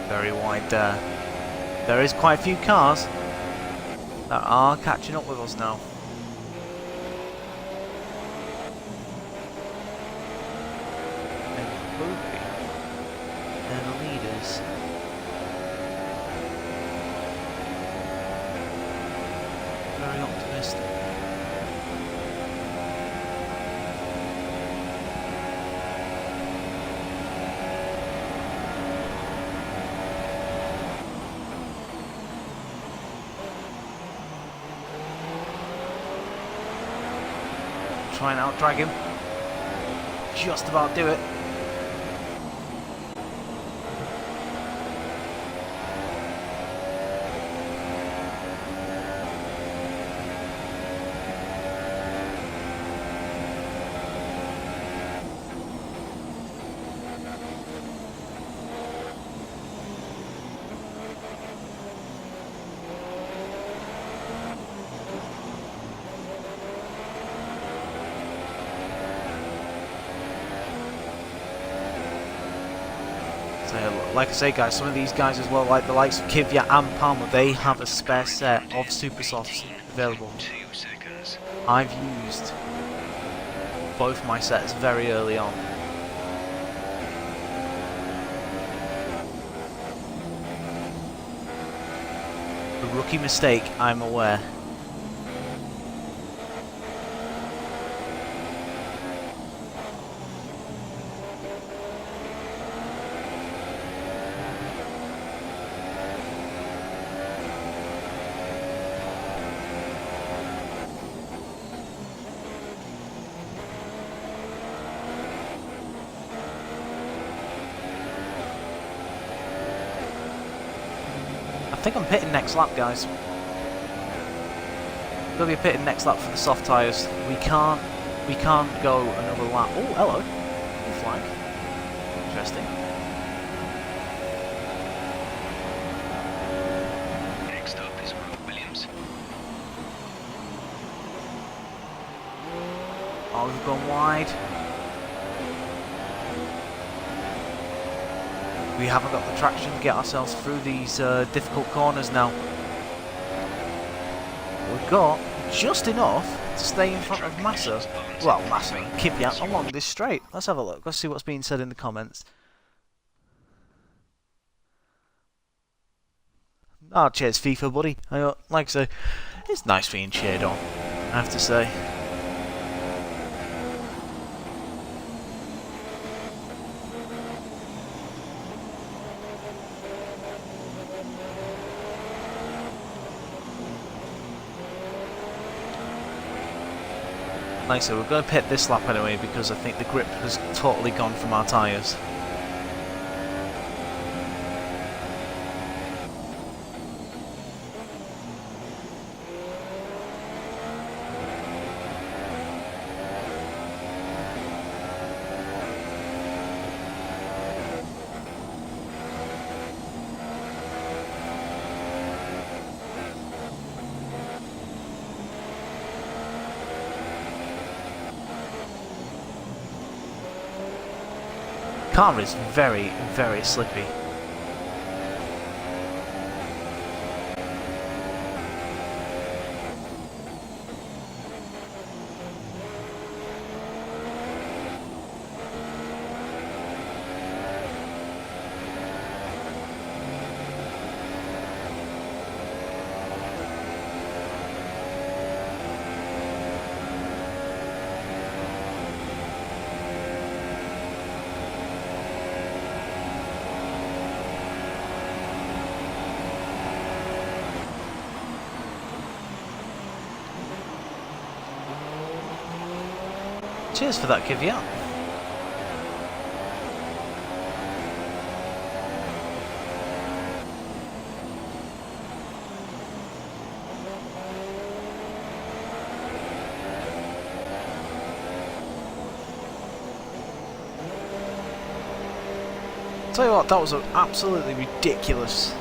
[SPEAKER 1] Very wide there. There is quite a few cars that are catching up with us now. They're the leaders. Very optimistic. Try and out-drag him. Just about do it. So, like I say guys, some of these guys as well, like the likes of Kvyat and Palmer, they have a spare set of super softs available.
[SPEAKER 2] 2 seconds.
[SPEAKER 1] I've used both my sets very early on. A rookie mistake, I'm aware. I think I'm pitting next lap, guys. Gonna be pitting next lap for the soft tyres. We can't go another lap. Oh, hello. New flag. Interesting.
[SPEAKER 2] Next up is Williams.
[SPEAKER 1] Oh, we've gone wide. We haven't got the traction to get ourselves through these difficult corners now. We've got just enough to stay in front of Massa. Well, Massa and Kvyat along this straight. Let's have a look. Let's see what's being said in the comments. Oh, cheers FIFA, buddy. Like I say, it's nice being cheered on, I have to say. Like I said, we're going to pit this lap anyway because I think the grip has totally gone from our tyres. Car is very, very slippy. Cheers for that, Kvyat. Tell you what, that was an absolutely ridiculous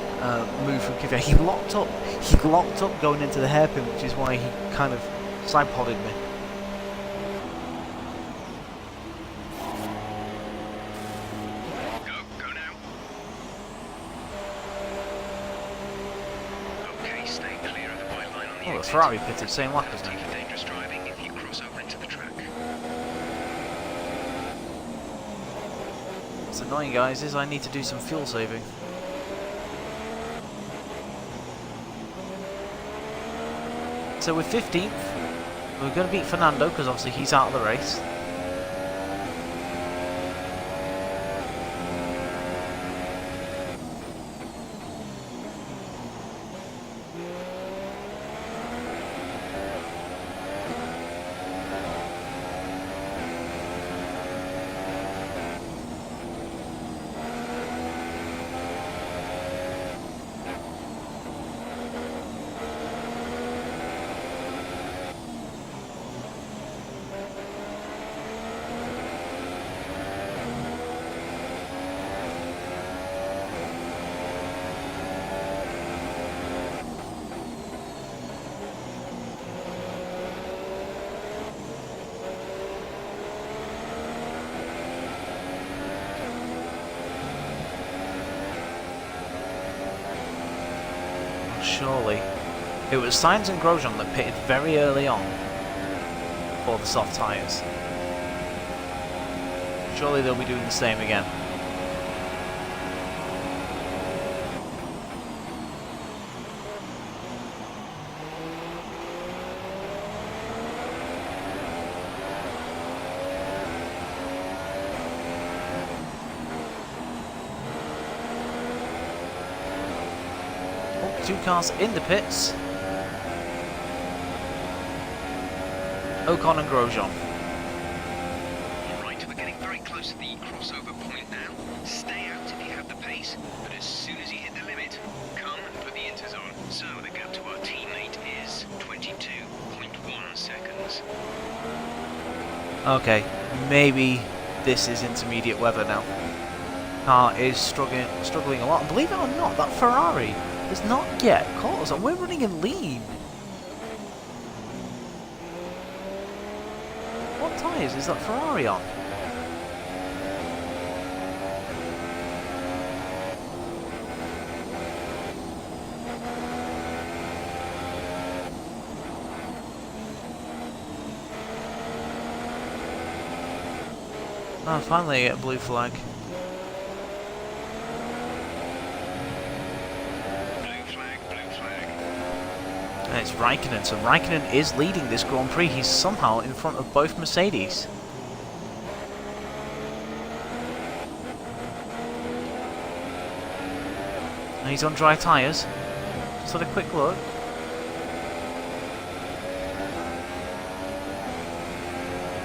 [SPEAKER 1] move from Kvyat. He locked up. He locked up going into the hairpin, which is why he kind of side-podded me.
[SPEAKER 2] Go now. Okay, stay clear of the white line on the
[SPEAKER 1] Oh, the
[SPEAKER 2] exit.
[SPEAKER 1] Ferrari pitted same lap as me.
[SPEAKER 2] Penalty for dangerous driving if you cross over into the track.
[SPEAKER 1] What's annoying, guys, is I need to do some fuel saving. So we're 15th. We're going to beat Fernando because obviously he's out of the race. Surely. It was Sainz and Grosjean that pitted very early on for the soft tyres. Surely they'll be doing the same again. Two cars in the pits. Ocon and Grosjean.
[SPEAKER 2] Alright, we're getting very close to the crossover point now. Stay out if you have the pace, but as soon as you hit the limit, come and put the inters on. So the gap to our teammate is 22.1 seconds.
[SPEAKER 1] Okay, maybe this is intermediate weather now. Car is struggling a lot, and believe it or not, that Ferrari has not yet caught us, and we're running in lead. What tyres is that Ferrari on? Oh, finally I get a blue flag. And it's Raikkonen, so Raikkonen is leading this Grand Prix. He's somehow in front of both Mercedes. And he's on dry tyres. Just had a quick look.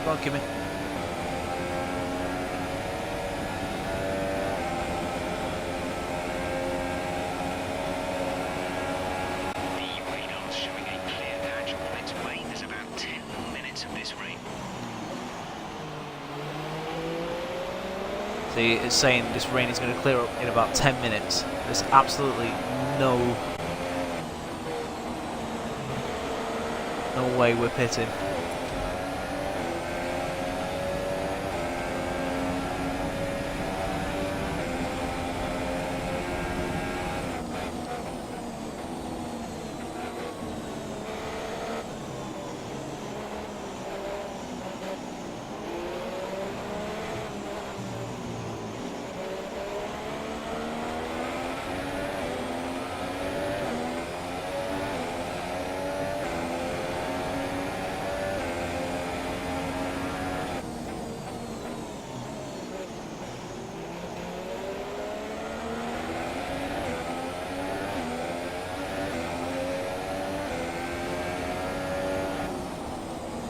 [SPEAKER 1] Go on, Kimmy. See, it's saying this rain is going to clear up in about 10 minutes. There's absolutely no way we're pitting.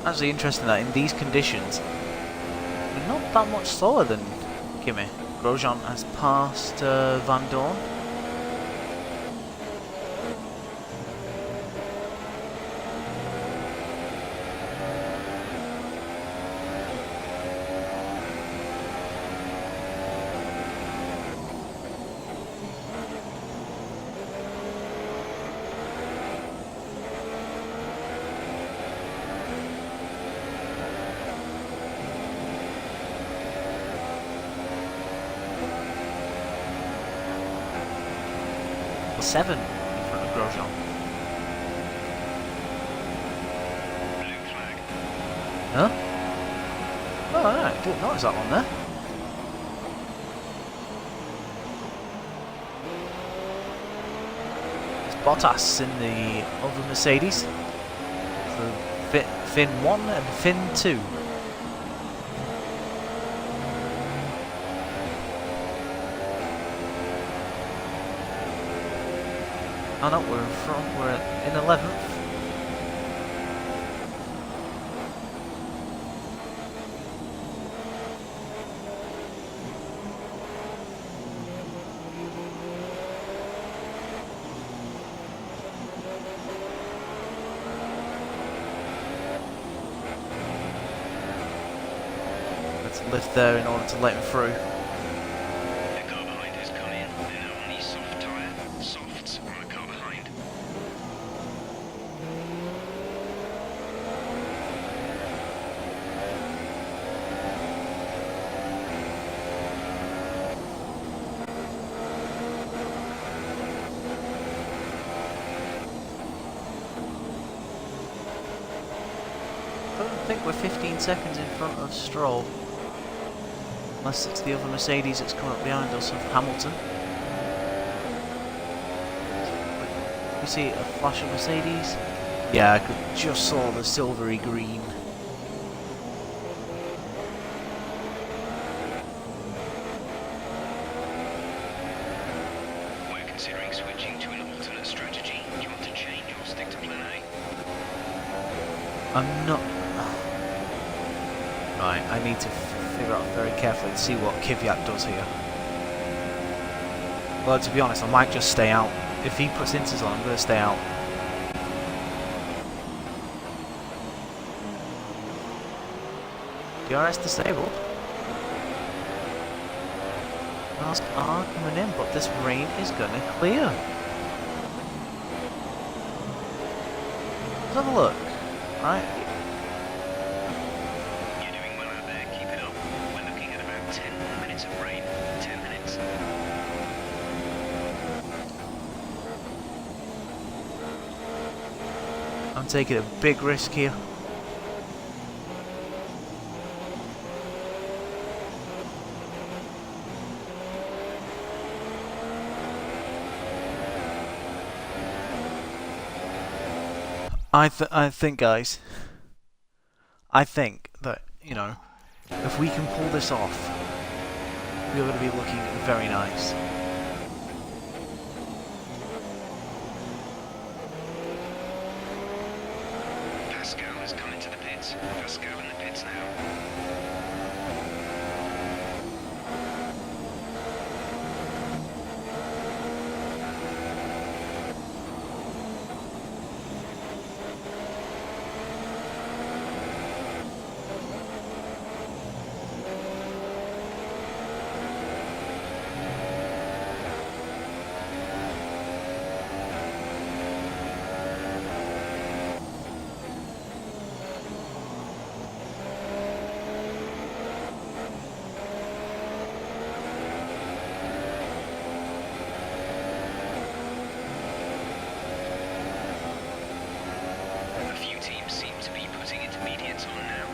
[SPEAKER 1] Actually interesting that in these conditions that much slower than Kimi. Grosjean has passed Van Dorn. Seven in front of Grosjean.
[SPEAKER 2] Blue flag.
[SPEAKER 1] Huh? Oh, no, didn't notice that one there. It's Bottas in the other Mercedes. So Fin 1 and Fin 2. Oh no, we're in front, we're in 11th. Let's lift there in order to let him through.
[SPEAKER 2] The car behind has come in. They're now on the soft tyre. Softs on the car behind.
[SPEAKER 1] I don't think we're 15 seconds in front of Stroll. Unless it's the other Mercedes that's coming up behind us of Hamilton. We see a flash of Mercedes. Yeah, I could just saw the silvery green.
[SPEAKER 2] We're considering switching to an alternate strategy. Do you want to change or stick to plan A?
[SPEAKER 1] I'm not... Right, I need to figure out very carefully to see what Kvyat does here. Well, to be honest, I might just stay out. If he puts inters on, I'm going to stay out. DRS disabled. Cars are coming in, but this rain is going to clear. Let's have a look. Right.
[SPEAKER 2] You're doing well out there. Keep it up. We're looking at about 10 more minutes of rain. 10 minutes.
[SPEAKER 1] I'm taking a big risk here. I think, guys, I think that, you know, if we can pull this off, we're going to be looking very nice.
[SPEAKER 2] Pascal has come into the pits. Pascal in the pits now. A few teams seem to be putting intermediates on now.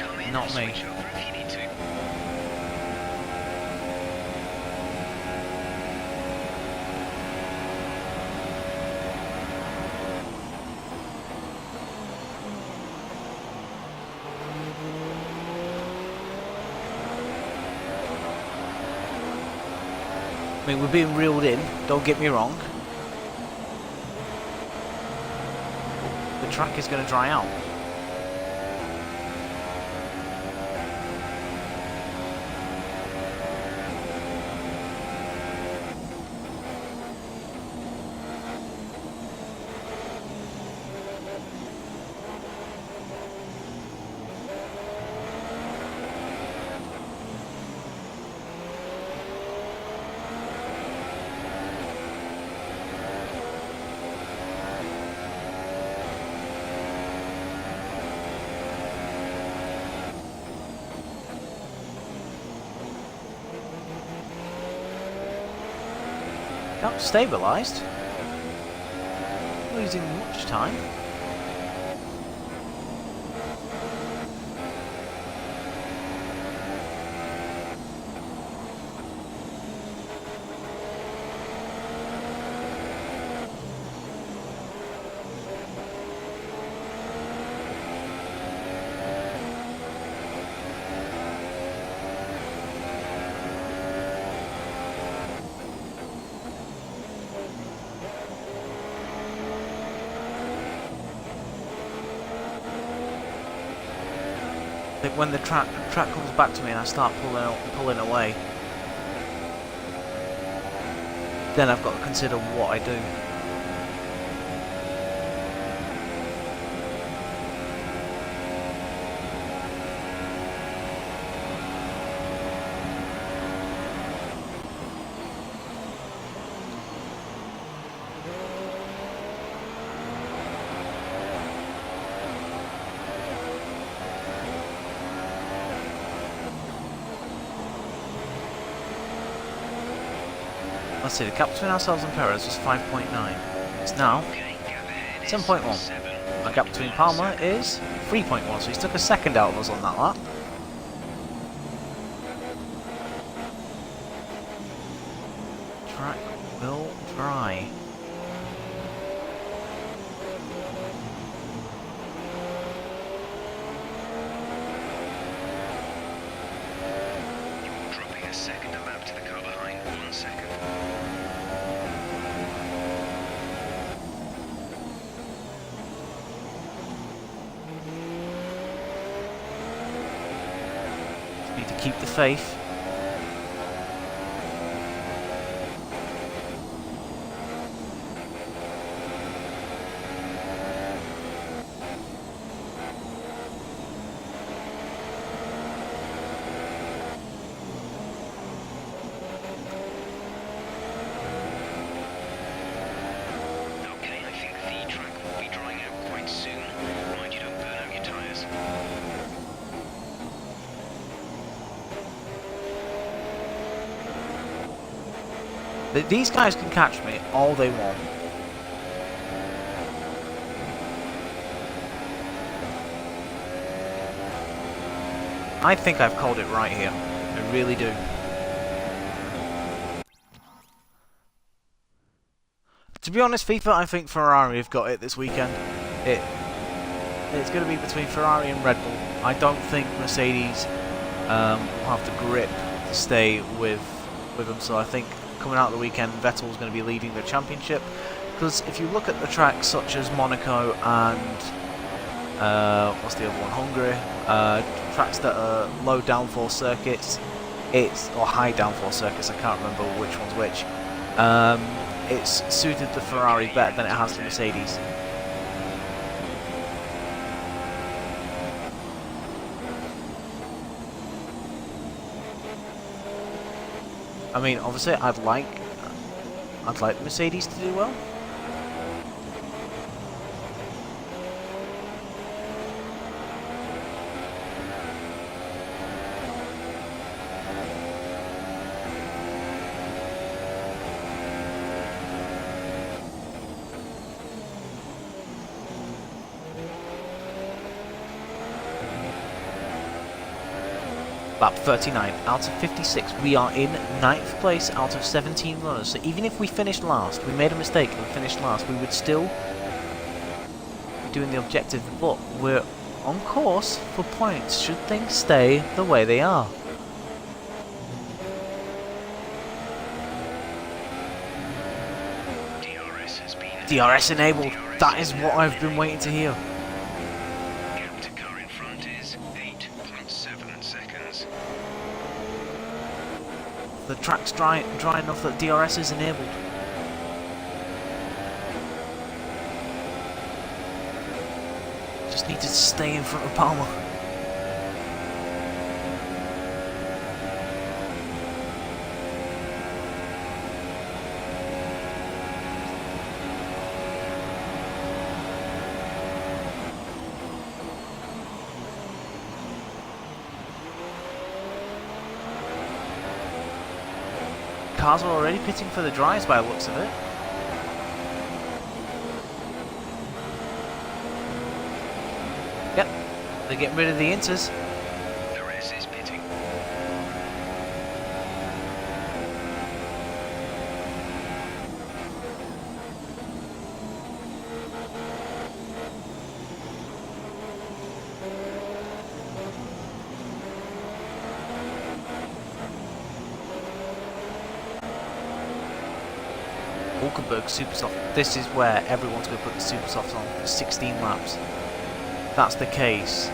[SPEAKER 2] Come in
[SPEAKER 1] Not
[SPEAKER 2] and
[SPEAKER 1] me.
[SPEAKER 2] switch over if you need to.
[SPEAKER 1] I mean, we're being reeled in, don't get me wrong. The track is going to dry out. stabilised. Losing much time. I think when the track comes back to me and I start pulling away, then I've got to consider what I do. Let's see, the gap between ourselves and Perez was 5.9. It's now 7.1. Our gap between Palmer is 3.1, so he's took a second out of us on that lap. Track will dry.
[SPEAKER 2] Dropping a second a lap to the car behind. 1 second.
[SPEAKER 1] Need to keep the faith.
[SPEAKER 2] Okay, I think the track will be drying out quite soon. Mind you don't burn out your tyres.
[SPEAKER 1] These guys can catch me all they want. I think I've called it right here. I really do. To be honest, FIFA, I think Ferrari have got it this weekend. It's going to be between Ferrari and Red Bull. I don't think Mercedes will have the grip to stay with them, so I think coming out of the weekend, Vettel's going to be leading the championship. Because if you look at the tracks such as Monaco and what's the other one, Hungary, tracks that are low downforce circuits, or high downforce circuits, I can't remember which one's which. It's suited the Ferrari better than it has the Mercedes. I mean, obviously, I'd like the Mercedes to do well. Lap 39 out of 56. We are in 9th place out of 17 runners. So even if we finished last, we made a mistake and finished last, we would still be doing the objective. But we're on course for points should things stay the way they are.
[SPEAKER 2] DRS has been
[SPEAKER 1] DRS enabled. That is what I've been waiting to hear.
[SPEAKER 2] Gap to car in front is 8.7 seconds.
[SPEAKER 1] The track's dry enough that DRS is enabled. Just need to stay in front of Palmer. cars are already pitting for the dries by the looks of it. Yep, they're getting rid of the inters.
[SPEAKER 2] The rest is pitting.
[SPEAKER 1] Hulkenberg super soft. This is where everyone's going to put the super softs on for 16 laps. If that's the case, I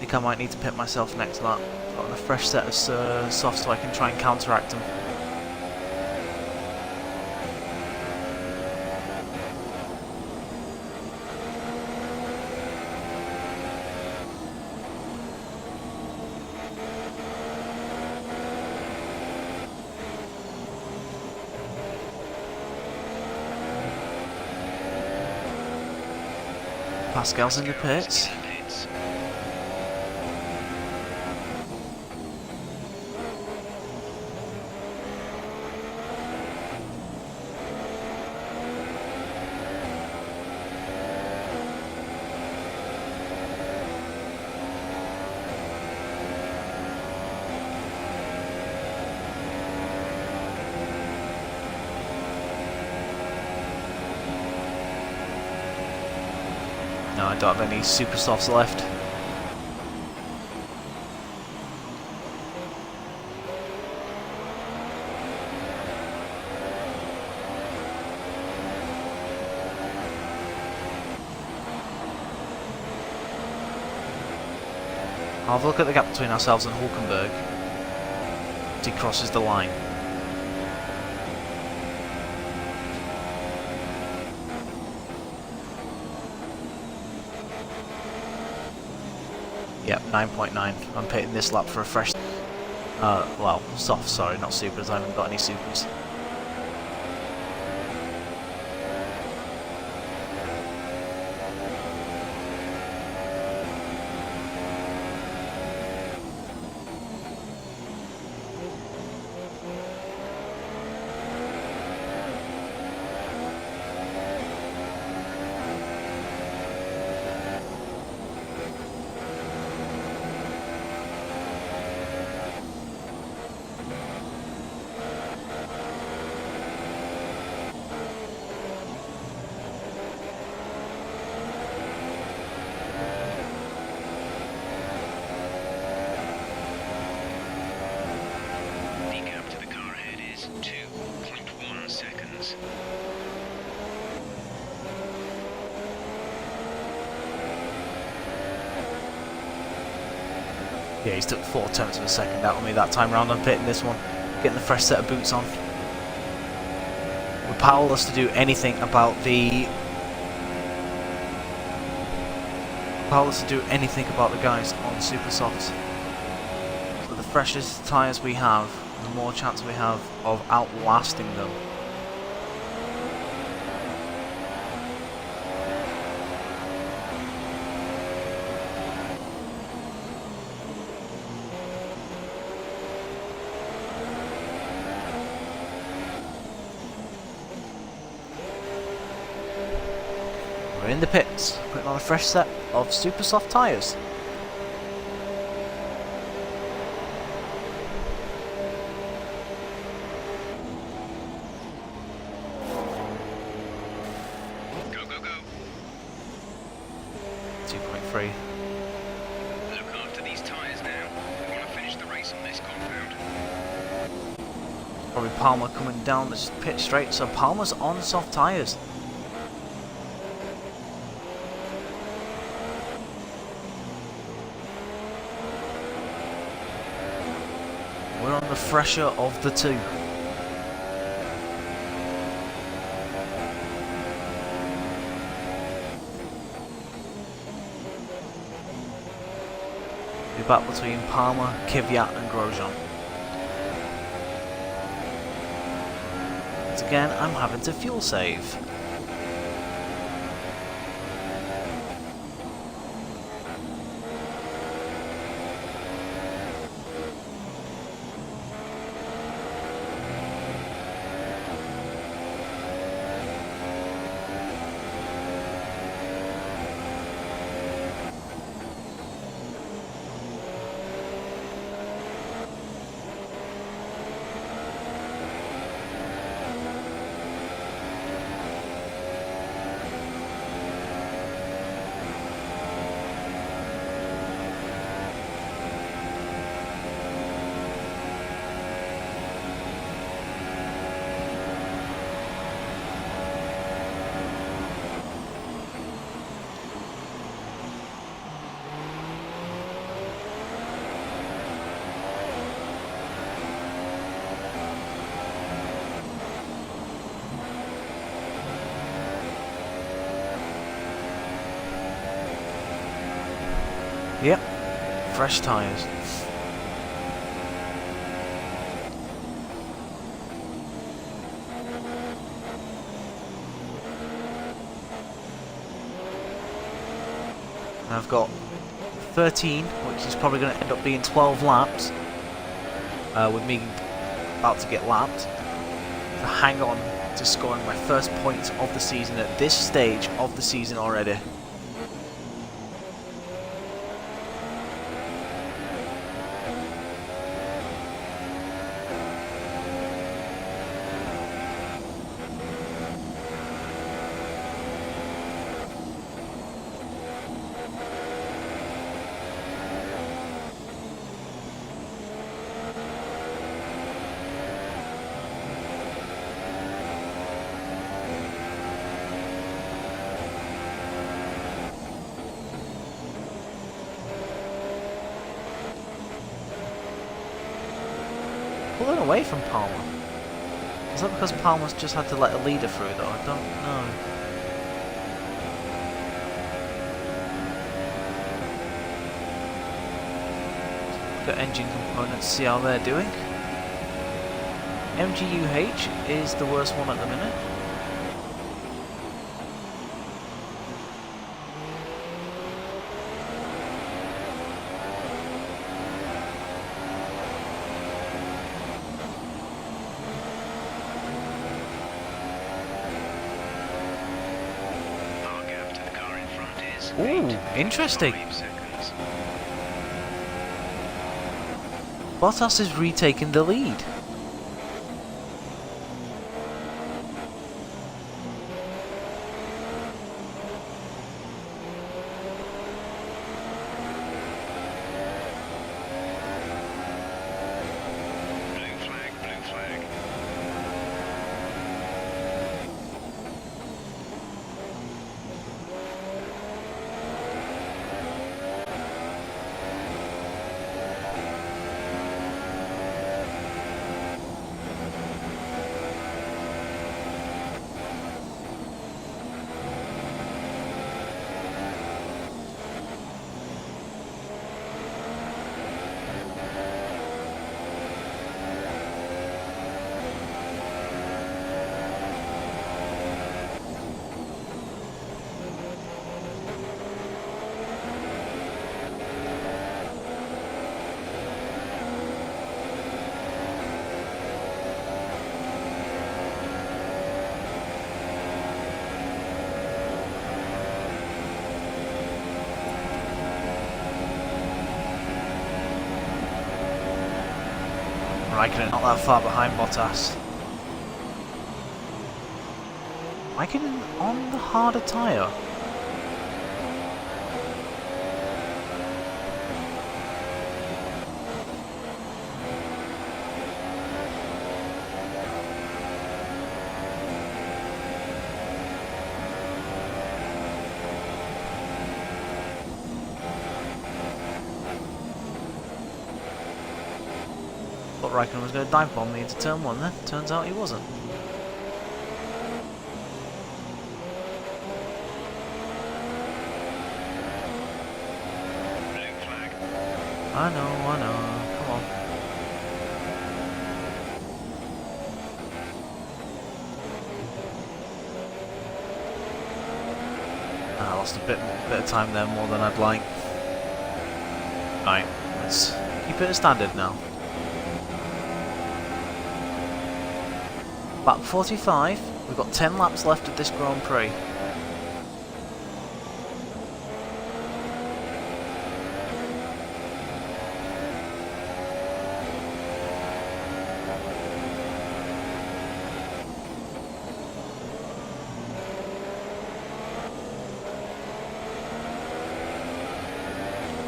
[SPEAKER 1] think I might need to pit myself next lap. Put on a fresh set of softs so I can try and counteract them. Pascal's in the pits. No, I don't have any super softs left. I'll have a look at the gap between ourselves and Hulkenberg as he crosses the line. Yep, 9.9. I'm pitting this lap for a fresh... well, soft, sorry, not supers. I haven't got any supers. Yeah, he's took 4/10 of a second out on me that time round. I'm pitting this one, getting the fresh set of boots on. We're powerless to do anything about the... Powerless to do anything about the guys on super softs. So the freshest tyres we have, the more chance we have of outlasting them. We're in the pits, putting on a fresh set of super soft tyres.
[SPEAKER 2] Go, go, go.
[SPEAKER 1] 2.3.
[SPEAKER 2] Look after these tyres now. We want to finish the race on this compound.
[SPEAKER 1] Probably Palmer coming down this pit straight, so Palmer's on soft tyres. We're on the fresher of the two. The battle between Palmer, Kvyat and Grosjean. Once again, I'm having to fuel save. Yep, fresh tyres. And I've got 13, which is probably going to end up being 12 laps, with me about to get lapped, to hang on to scoring my first points of the season at this stage of the season already. Pulling away from Palmer. Is that because Palmer's just had to let a leader through though? I don't know. Got engine components, see how they're doing. MGUH is the worst one at the minute. Ooh, interesting. Bottas is retaking the lead. Raikkonen not that far behind Bottas. Raikkonen on the harder tyre. Thought Raikkonen was going to dive bomb me into turn 1 then. Turns out he wasn't. I know. Come on. I lost a bit of time there, more than I'd like. Right, let's keep it a standard now. Lap 45, we've got 10 laps left of this Grand Prix.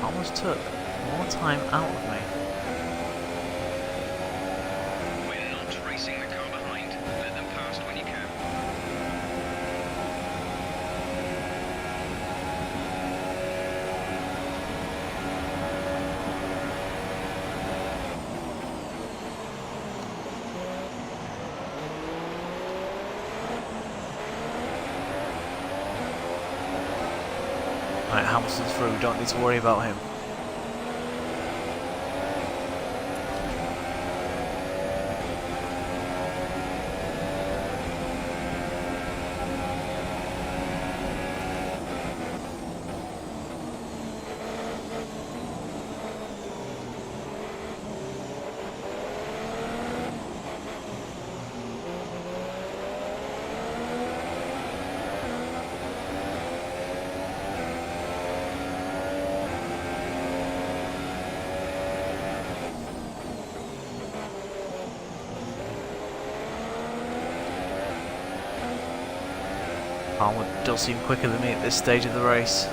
[SPEAKER 1] Almost took more time out of me.
[SPEAKER 2] We're not racing the car behind. Let them past when you can.
[SPEAKER 1] Right, Hamilton's through, don't need to worry about him. Palmer does seem quicker than me at this stage of the race.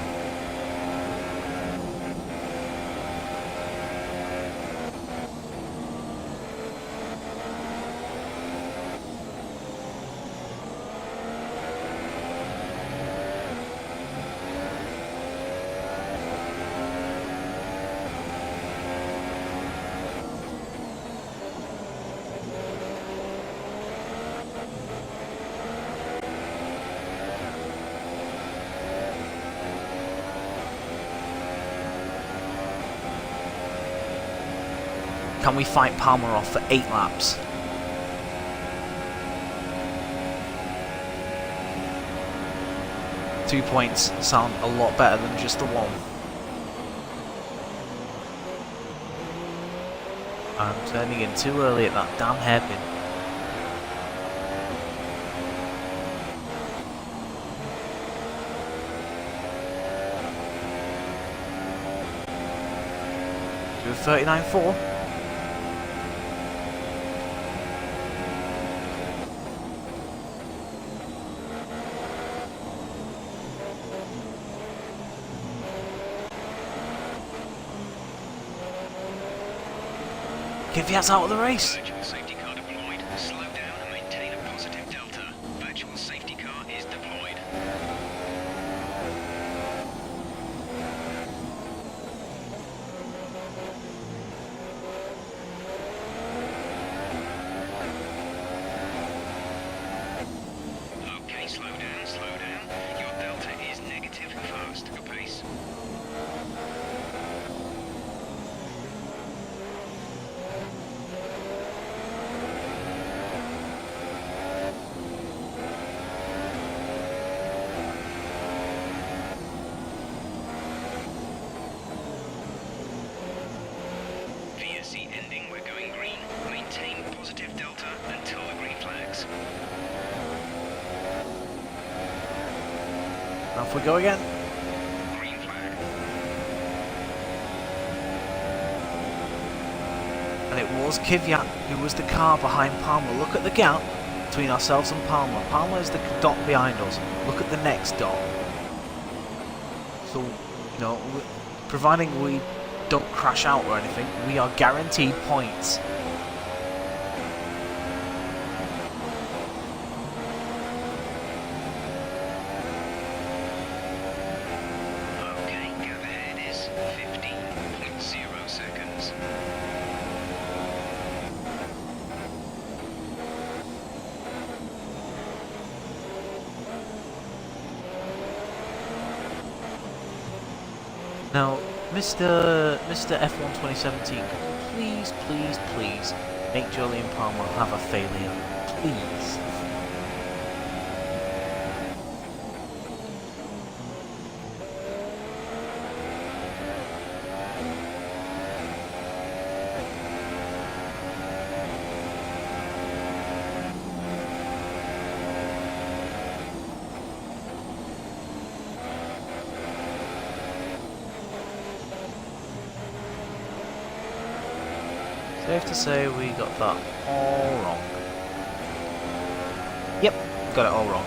[SPEAKER 1] Can we fight Palmer off for 8 laps? Two points sound a lot better than just the one. I'm turning in too early at that damn hairpin. Do a 39.4. Kvyat's out of the race.
[SPEAKER 2] Virtual safety car deployed. Slow down and maintain a positive delta. Virtual safety car is deployed. Okay, slow down, slow down. Your delta is negative fast. Your pace. VSC ending, we're going green. Maintain positive delta until the green flags.
[SPEAKER 1] Off we go again.
[SPEAKER 2] Green flag.
[SPEAKER 1] And it was Kvyat who was the car behind Palmer. Look at the gap between ourselves and Palmer. Palmer is the dot behind us. Look at the next dot. So, you know, providing we don't crash out or anything, we are guaranteed points.
[SPEAKER 2] Okay, gap ahead is 15.0 seconds.
[SPEAKER 1] Now, Mr. F1 2017, please, please, please make Julian Palmer have a failure. Please. Safe to say we got that all wrong. Yep, got it all wrong.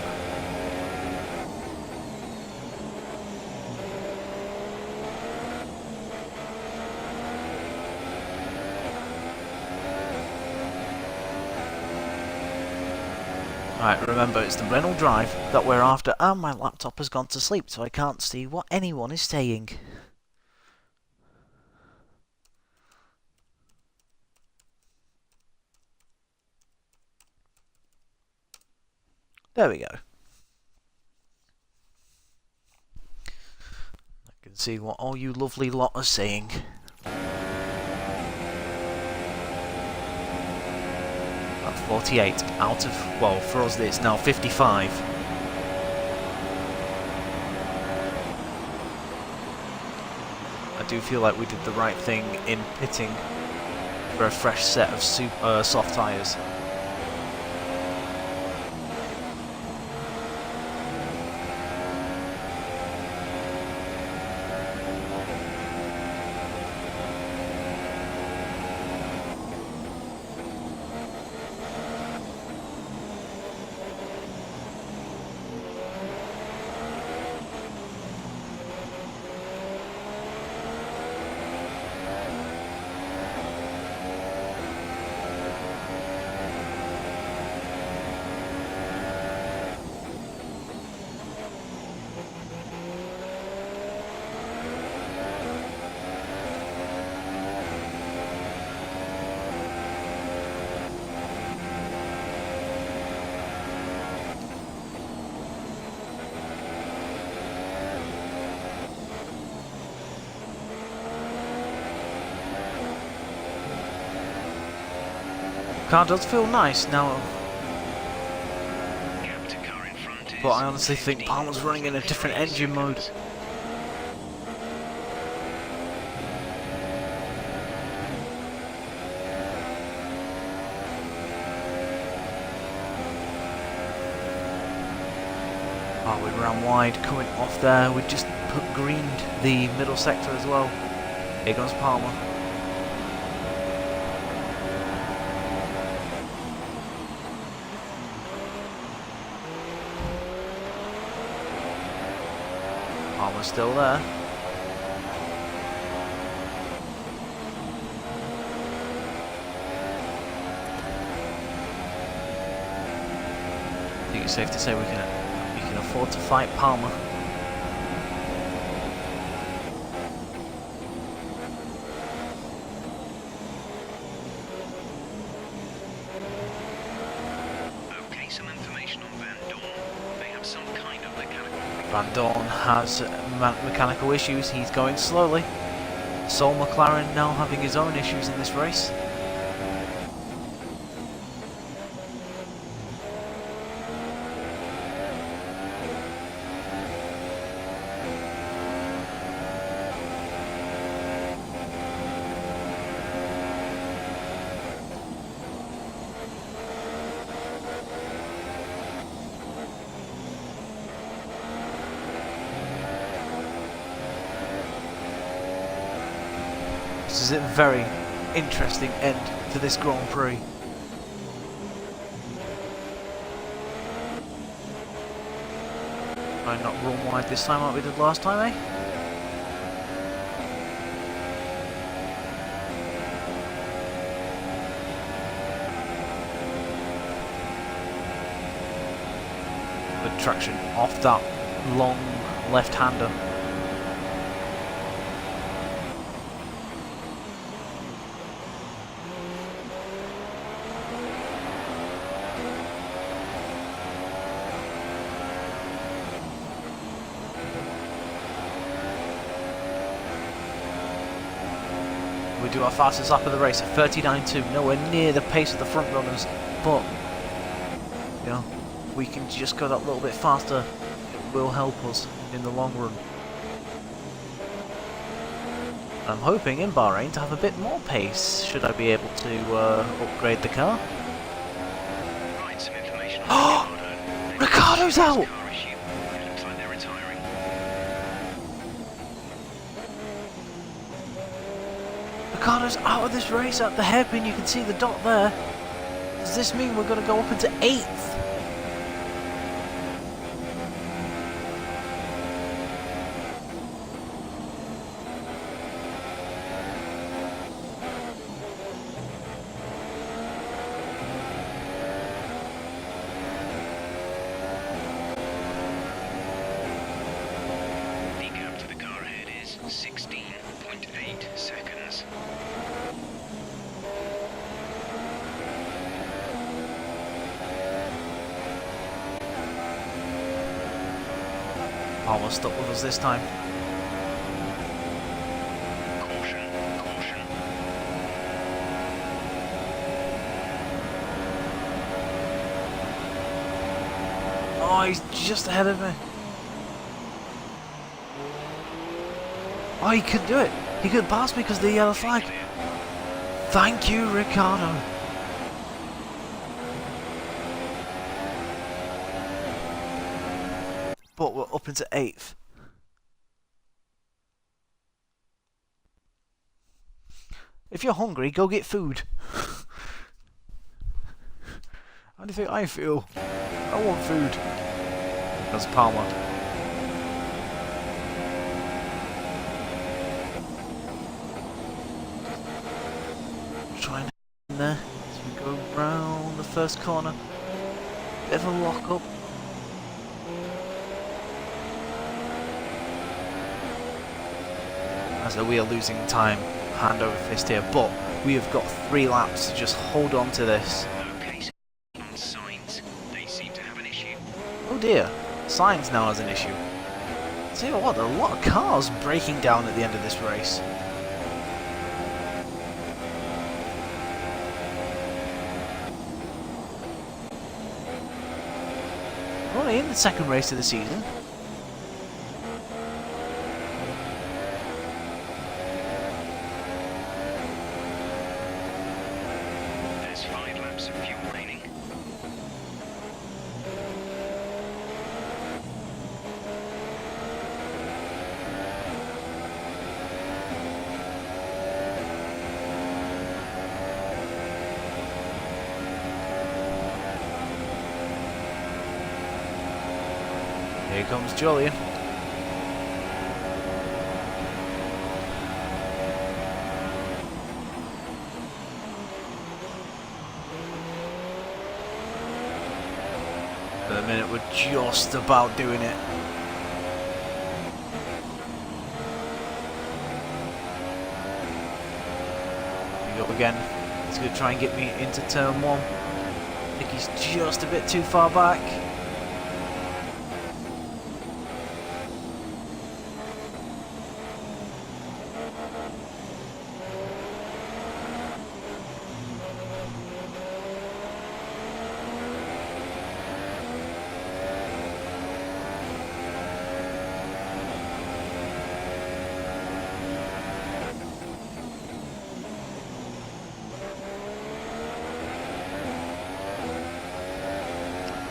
[SPEAKER 1] Right, remember it's the Renault Drive that we're after, and my laptop has gone to sleep, so I can't see what anyone is saying. There we go. I can see what all you lovely lot are saying. At 48 out of, well, for us it's now 55. I do feel like we did the right thing in pitting for a fresh set of soft tyres. car does feel nice now,
[SPEAKER 2] Gap to car in front is
[SPEAKER 1] but I honestly think
[SPEAKER 2] 15.
[SPEAKER 1] Palmer's running in a different engine mode. Oh, we ran wide coming off there. We just greened the middle sector as well. Here comes Palmer. Palmer's still there. I think it's safe to say we can afford to fight Palmer.
[SPEAKER 2] Okay, some information on Van Dorn. They have some kind of mechanical.
[SPEAKER 1] Van Dorn has mechanical issues. He's going slowly. Sol McLaren now having his own issues in this race. This is a very interesting end to this Grand Prix. Try and not run wide this time like we did last time, eh? Good traction off that long left-hander. We do our fastest lap of the race at 39.2, nowhere near the pace of the front runners, but you know, if we can just go that little bit faster, it will help us in the long run. I'm hoping in Bahrain to have a bit more pace, should I be able to upgrade the car.
[SPEAKER 2] Right, some information on Ricardo.
[SPEAKER 1] Ricardo's out!
[SPEAKER 2] Car issue. It looks like they're retiring.
[SPEAKER 1] Ricardo's out of this race at the hairpin, you can see the dot there. Does this mean we're going to go up into 8th?
[SPEAKER 2] The gap to the car ahead is 16.8 seconds.
[SPEAKER 1] Almost stuck with us this time.
[SPEAKER 2] Caution, caution.
[SPEAKER 1] Oh, he's just ahead of me. Oh, he could do it. He could pass me because of the yellow flag. Thank you, Ricardo. But we're up into 8th. If you're hungry, go get food. How do you think I feel? I want food. That's Palmer. Try and in there as we go round the first corner. Bit of a lock up. As we are losing time, hand over fist here, but we have got 3 laps to just hold on to this.
[SPEAKER 2] Okay, so on signs, they seem to have an issue.
[SPEAKER 1] Oh dear, Sainz now has an issue. Tell you what, there are a lot of cars breaking down at the end of this race. only in the second race of the season.
[SPEAKER 2] There's 5 laps of fuel remaining.
[SPEAKER 1] Here comes Julian. For the minute, we're just about doing it. Here we go again. He's going to try and get me into turn 1. I think he's just a bit too far back.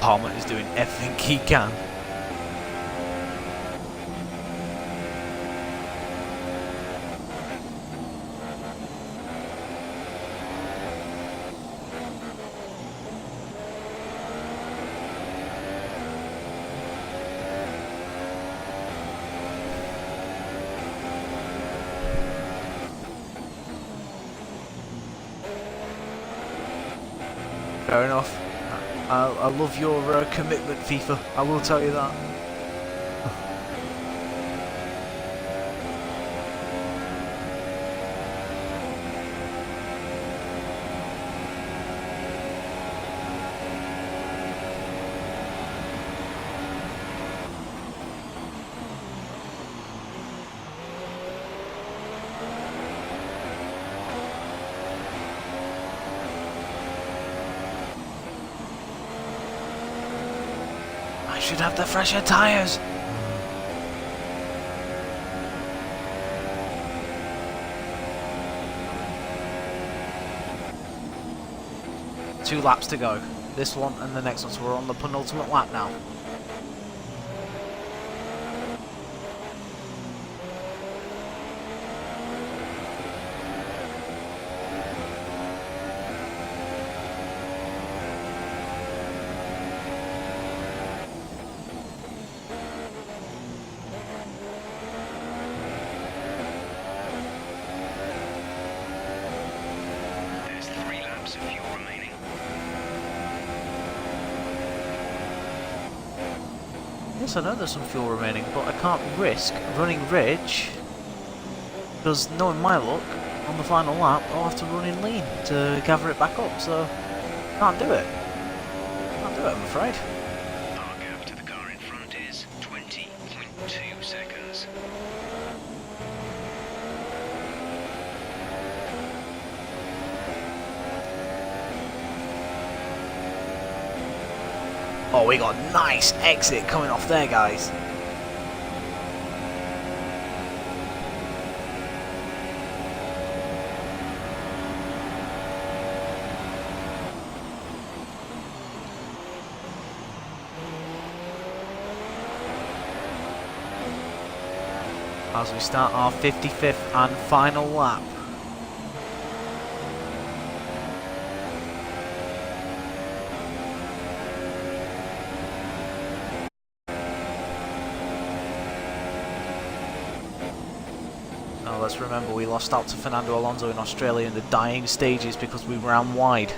[SPEAKER 1] Palmer is doing everything he can. Fair enough. I love your commitment, FIFA. I will tell you that. Should have the fresher tyres. Two laps to go. This one and the next one, so we're on the penultimate lap now. Yes, I know there's some fuel remaining, but I can't risk running Ridge, because knowing my luck, on the final lap, I'll have to run in lean to gather it back up, so can't do it. Can't do it, I'm afraid.
[SPEAKER 2] Our gap to the car in front is 20.2 seconds.
[SPEAKER 1] Oh, we got a nice exit coming off there, guys. As we start our 55th and final lap. Now let's remember, we lost out to Fernando Alonso in Australia in the dying stages because we ran wide.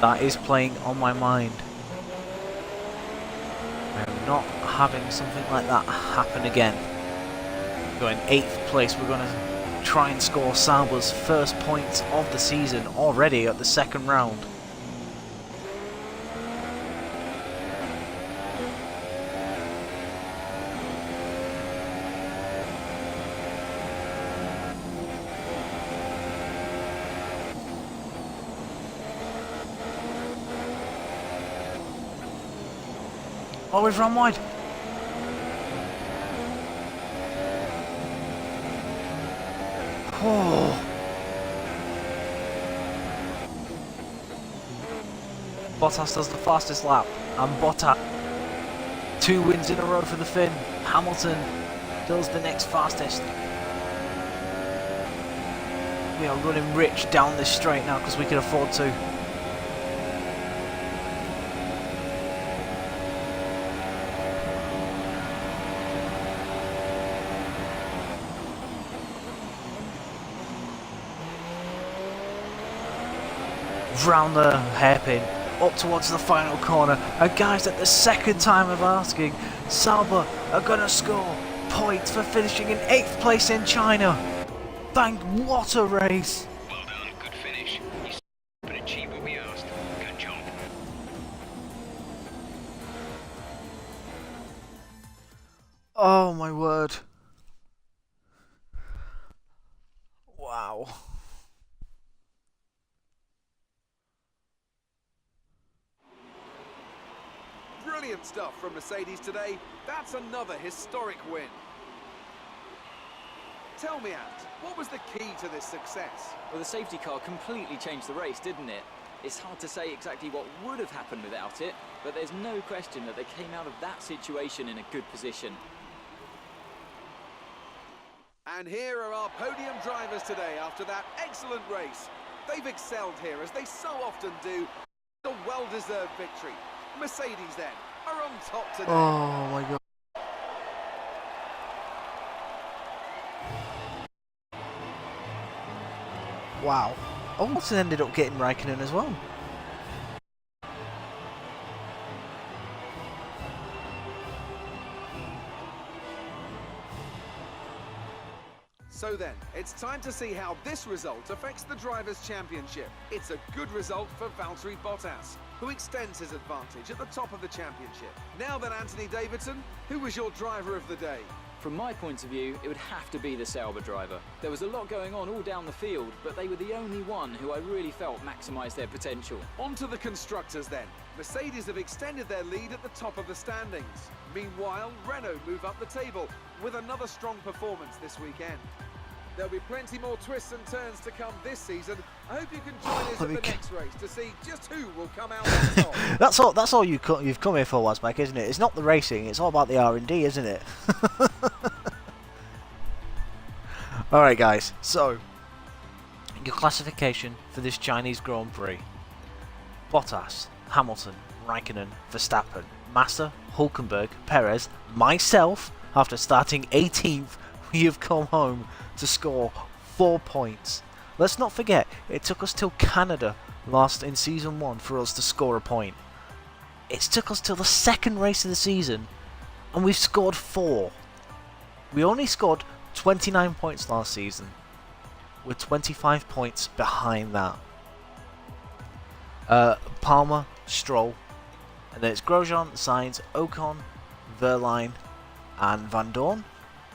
[SPEAKER 1] That is playing on my mind. I'm not having something like that happen again. Going 8th place, we're going to try and score Sauber's first points of the season already at the second round. Oh, we've run wide. Oh. Bottas does the fastest lap, and Bottas 2 wins in a row for the Finn. Hamilton does the next fastest. We are running rich down this straight now because we can afford to. Round the hairpin, up towards the final corner, and guys, at the second time of asking, Sauber are gonna score points for finishing in 8th place in China. Thank, what a race!
[SPEAKER 2] Well done, good finish. You but achieved what we asked. Good job.
[SPEAKER 1] Oh my word. Wow.
[SPEAKER 3] Brilliant stuff from Mercedes today. That's another historic win. Tell me, Ant, what was the key to this success?
[SPEAKER 4] Well, the safety car completely changed the race, didn't it? It's hard to say exactly what would have happened without it, but there's no question that they came out of that situation in a good position.
[SPEAKER 3] And here are our podium drivers today after that excellent race. They've excelled here, as they so often do. A well-deserved victory. Mercedes, then, are on top today.
[SPEAKER 1] Oh my god. Wow. Almost ended up getting Raikkonen as well.
[SPEAKER 3] So then, it's time to see how this result affects the Drivers' Championship. It's a good result for Valtteri Bottas, who extends his advantage at the top of the championship. Now then, Anthony Davidson, who was your driver of the day?
[SPEAKER 4] From my point of view, it would have to be the Sauber driver. There was a lot going on all down the field, but they were the only one who I really felt maximised their potential.
[SPEAKER 3] On to the constructors then. Mercedes have extended their lead at the top of the standings. Meanwhile, Renault move up the table with another strong performance this weekend. There'll be plenty more twists and turns to come this season. I hope you can join us at the next race to see just who will come out on top.
[SPEAKER 1] That's all you've come here for, Wasback, isn't it? It's not the racing, it's all about the R&D, isn't it? Alright guys, so your classification for this Chinese Grand Prix. Bottas, Hamilton, Raikkonen, Verstappen, Massa, Hulkenberg, Perez, myself, after starting 18th, we have come home to score 4 points. Let's not forget, it took us till Canada in season 1 for us to score a point. It took us till the second race of the season and we've scored 4. We only scored 29 points last season. We're 25 points behind that. Palmer, Stroll, and then it's Grosjean, Sainz, Ocon, Verline and Van Dorn.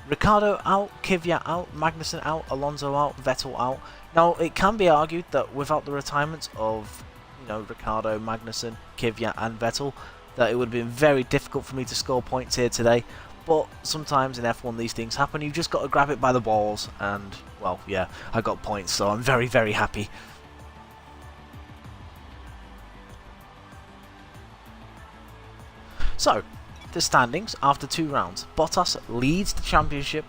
[SPEAKER 1] Ricciardo out, Kvyat out, Magnussen out, Alonso out, Vettel out. Now, it can be argued that without the retirements of, Ricciardo, Magnussen, Kvyat and Vettel, that it would have been very difficult for me to score points here today. But sometimes in F1 these things happen. You've just got to grab it by the balls and, well, yeah, I got points, so I'm very, very happy. So, the standings after 2 rounds. Bottas leads the championship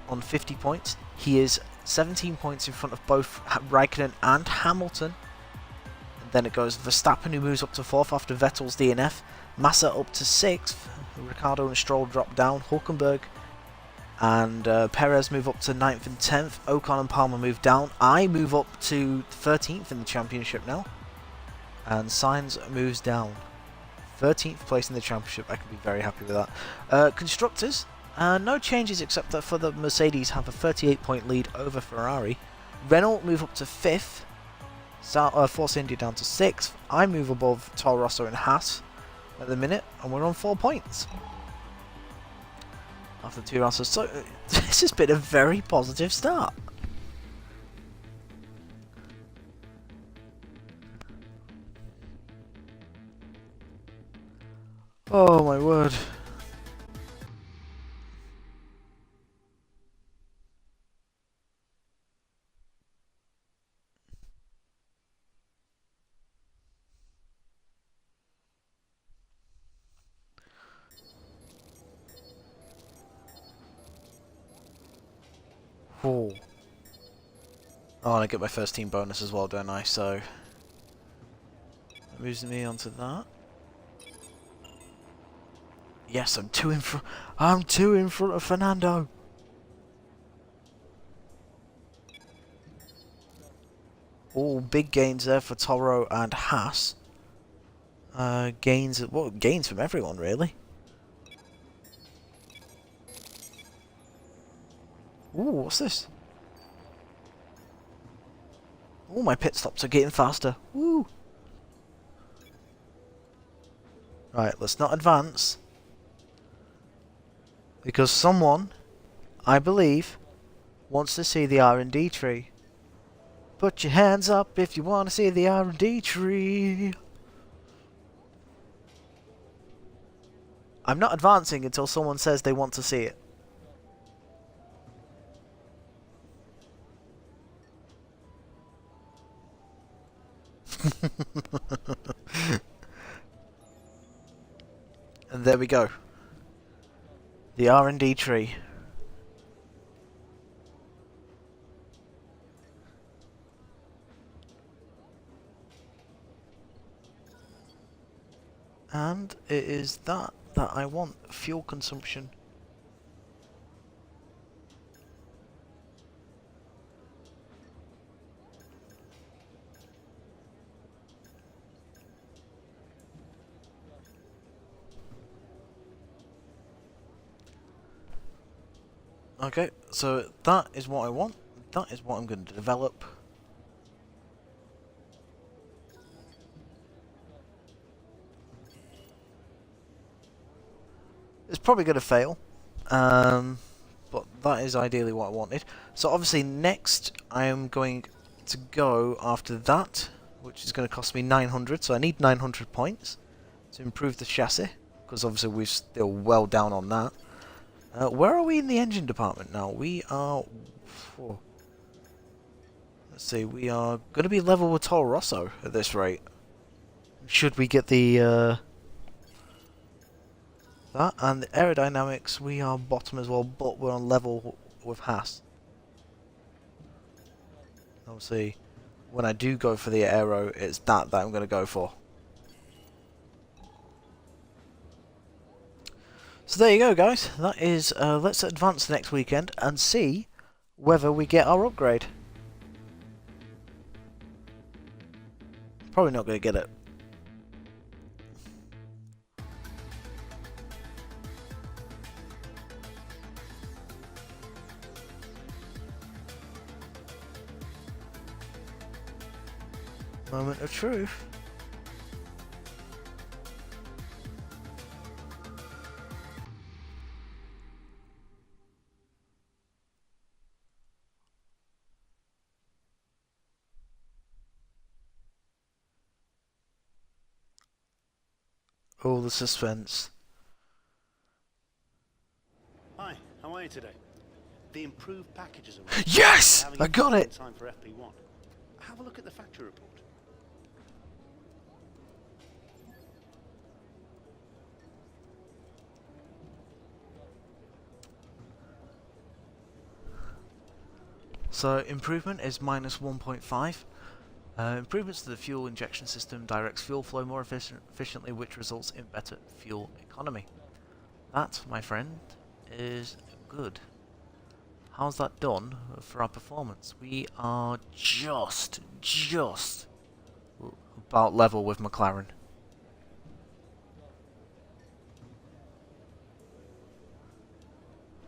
[SPEAKER 1] on 50 points. He is 17 points in front of both Raikkonen and Hamilton. And then it goes Verstappen, who moves up to 4th after Vettel's DNF. Massa up to 6th. Ricciardo and Stroll drop down. Hulkenberg and Perez move up to 9th and 10th. Ocon and Palmer move down. I move up to 13th in the championship now. And Sainz moves down. 13th place in the championship. I can be very happy with that. Constructors, no changes except that for the Mercedes have a 38-point lead over Ferrari. Renault move up to 5th. Force India down to 6th. I move above Toro Rosso and Haas at the minute, and we're on 4 points after 2 rounds. So this has been a very positive start. Oh my word. Oh. Oh, and I get my first team bonus as well, don't I? So that moves me onto that. Yes, I'm two in front. I'm two in front of Fernando. All big gains there for Toro and Haas. Gains, well, gains from everyone really. Ooh, what's this? Oh, my pit stops are getting faster. Woo! Right, let's not advance. Because someone, I believe, wants to see the R&D tree. Put your hands up if you want to see the R&D tree. I'm not advancing until someone says they want to see it. And there we go. The R&D tree. And it is that I want. Fuel consumption. Okay, so that is what I want. That is what I'm going to develop. It's probably going to fail. But that is ideally what I wanted. So obviously next I am going to go after that, which is going to cost me 900. So I need 900 points to improve the chassis, because obviously we're still well down on that. Where are we in the engine department now? We are... Oh, let's see, we are going to be level with Toro Rosso at this rate. Should we get the... that, and the aerodynamics, we are bottom as well, but we're on level with Haas. Obviously, when I do go for the aero, it's that I'm going to go for. So there you go, guys. That is, let's advance next weekend and see whether we get our upgrade. Probably not going to get it. Moment of truth. All the suspense.
[SPEAKER 5] Hi, how are you today? The improved packages are ready.
[SPEAKER 1] Yes!
[SPEAKER 5] Having
[SPEAKER 1] I got it!
[SPEAKER 5] time for FP1. Have a look at the factory report.
[SPEAKER 1] So improvement is minus 1.5. Improvements to the fuel injection system directs fuel flow more efficiently, which results in better fuel economy. That, my friend, is good. How's that done for our performance? We are just about level with McLaren.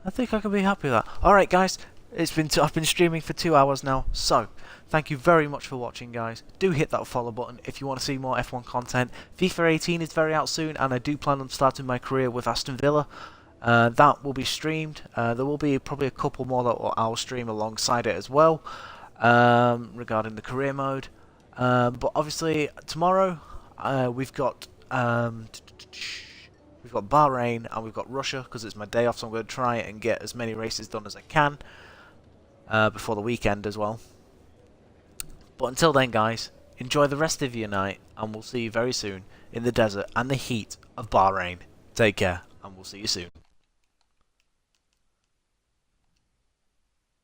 [SPEAKER 1] I think I can be happy with that. Alright guys, I've been streaming for 2 hours now, so thank you very much for watching, guys. Do hit that follow button if you want to see more F1 content. FIFA 18 is very out soon, and I do plan on starting my career with Aston Villa. That will be streamed. There will be probably a couple more that I'll stream alongside it as well, regarding the career mode. But obviously tomorrow we've got We've got Bahrain and we've got Russia because it's my day off, so I'm going to try and get as many races done as I can before the weekend as well. But until then, guys, enjoy the rest of your night, and we'll see you very soon in the desert and the heat of Bahrain. Take care, and we'll see you soon.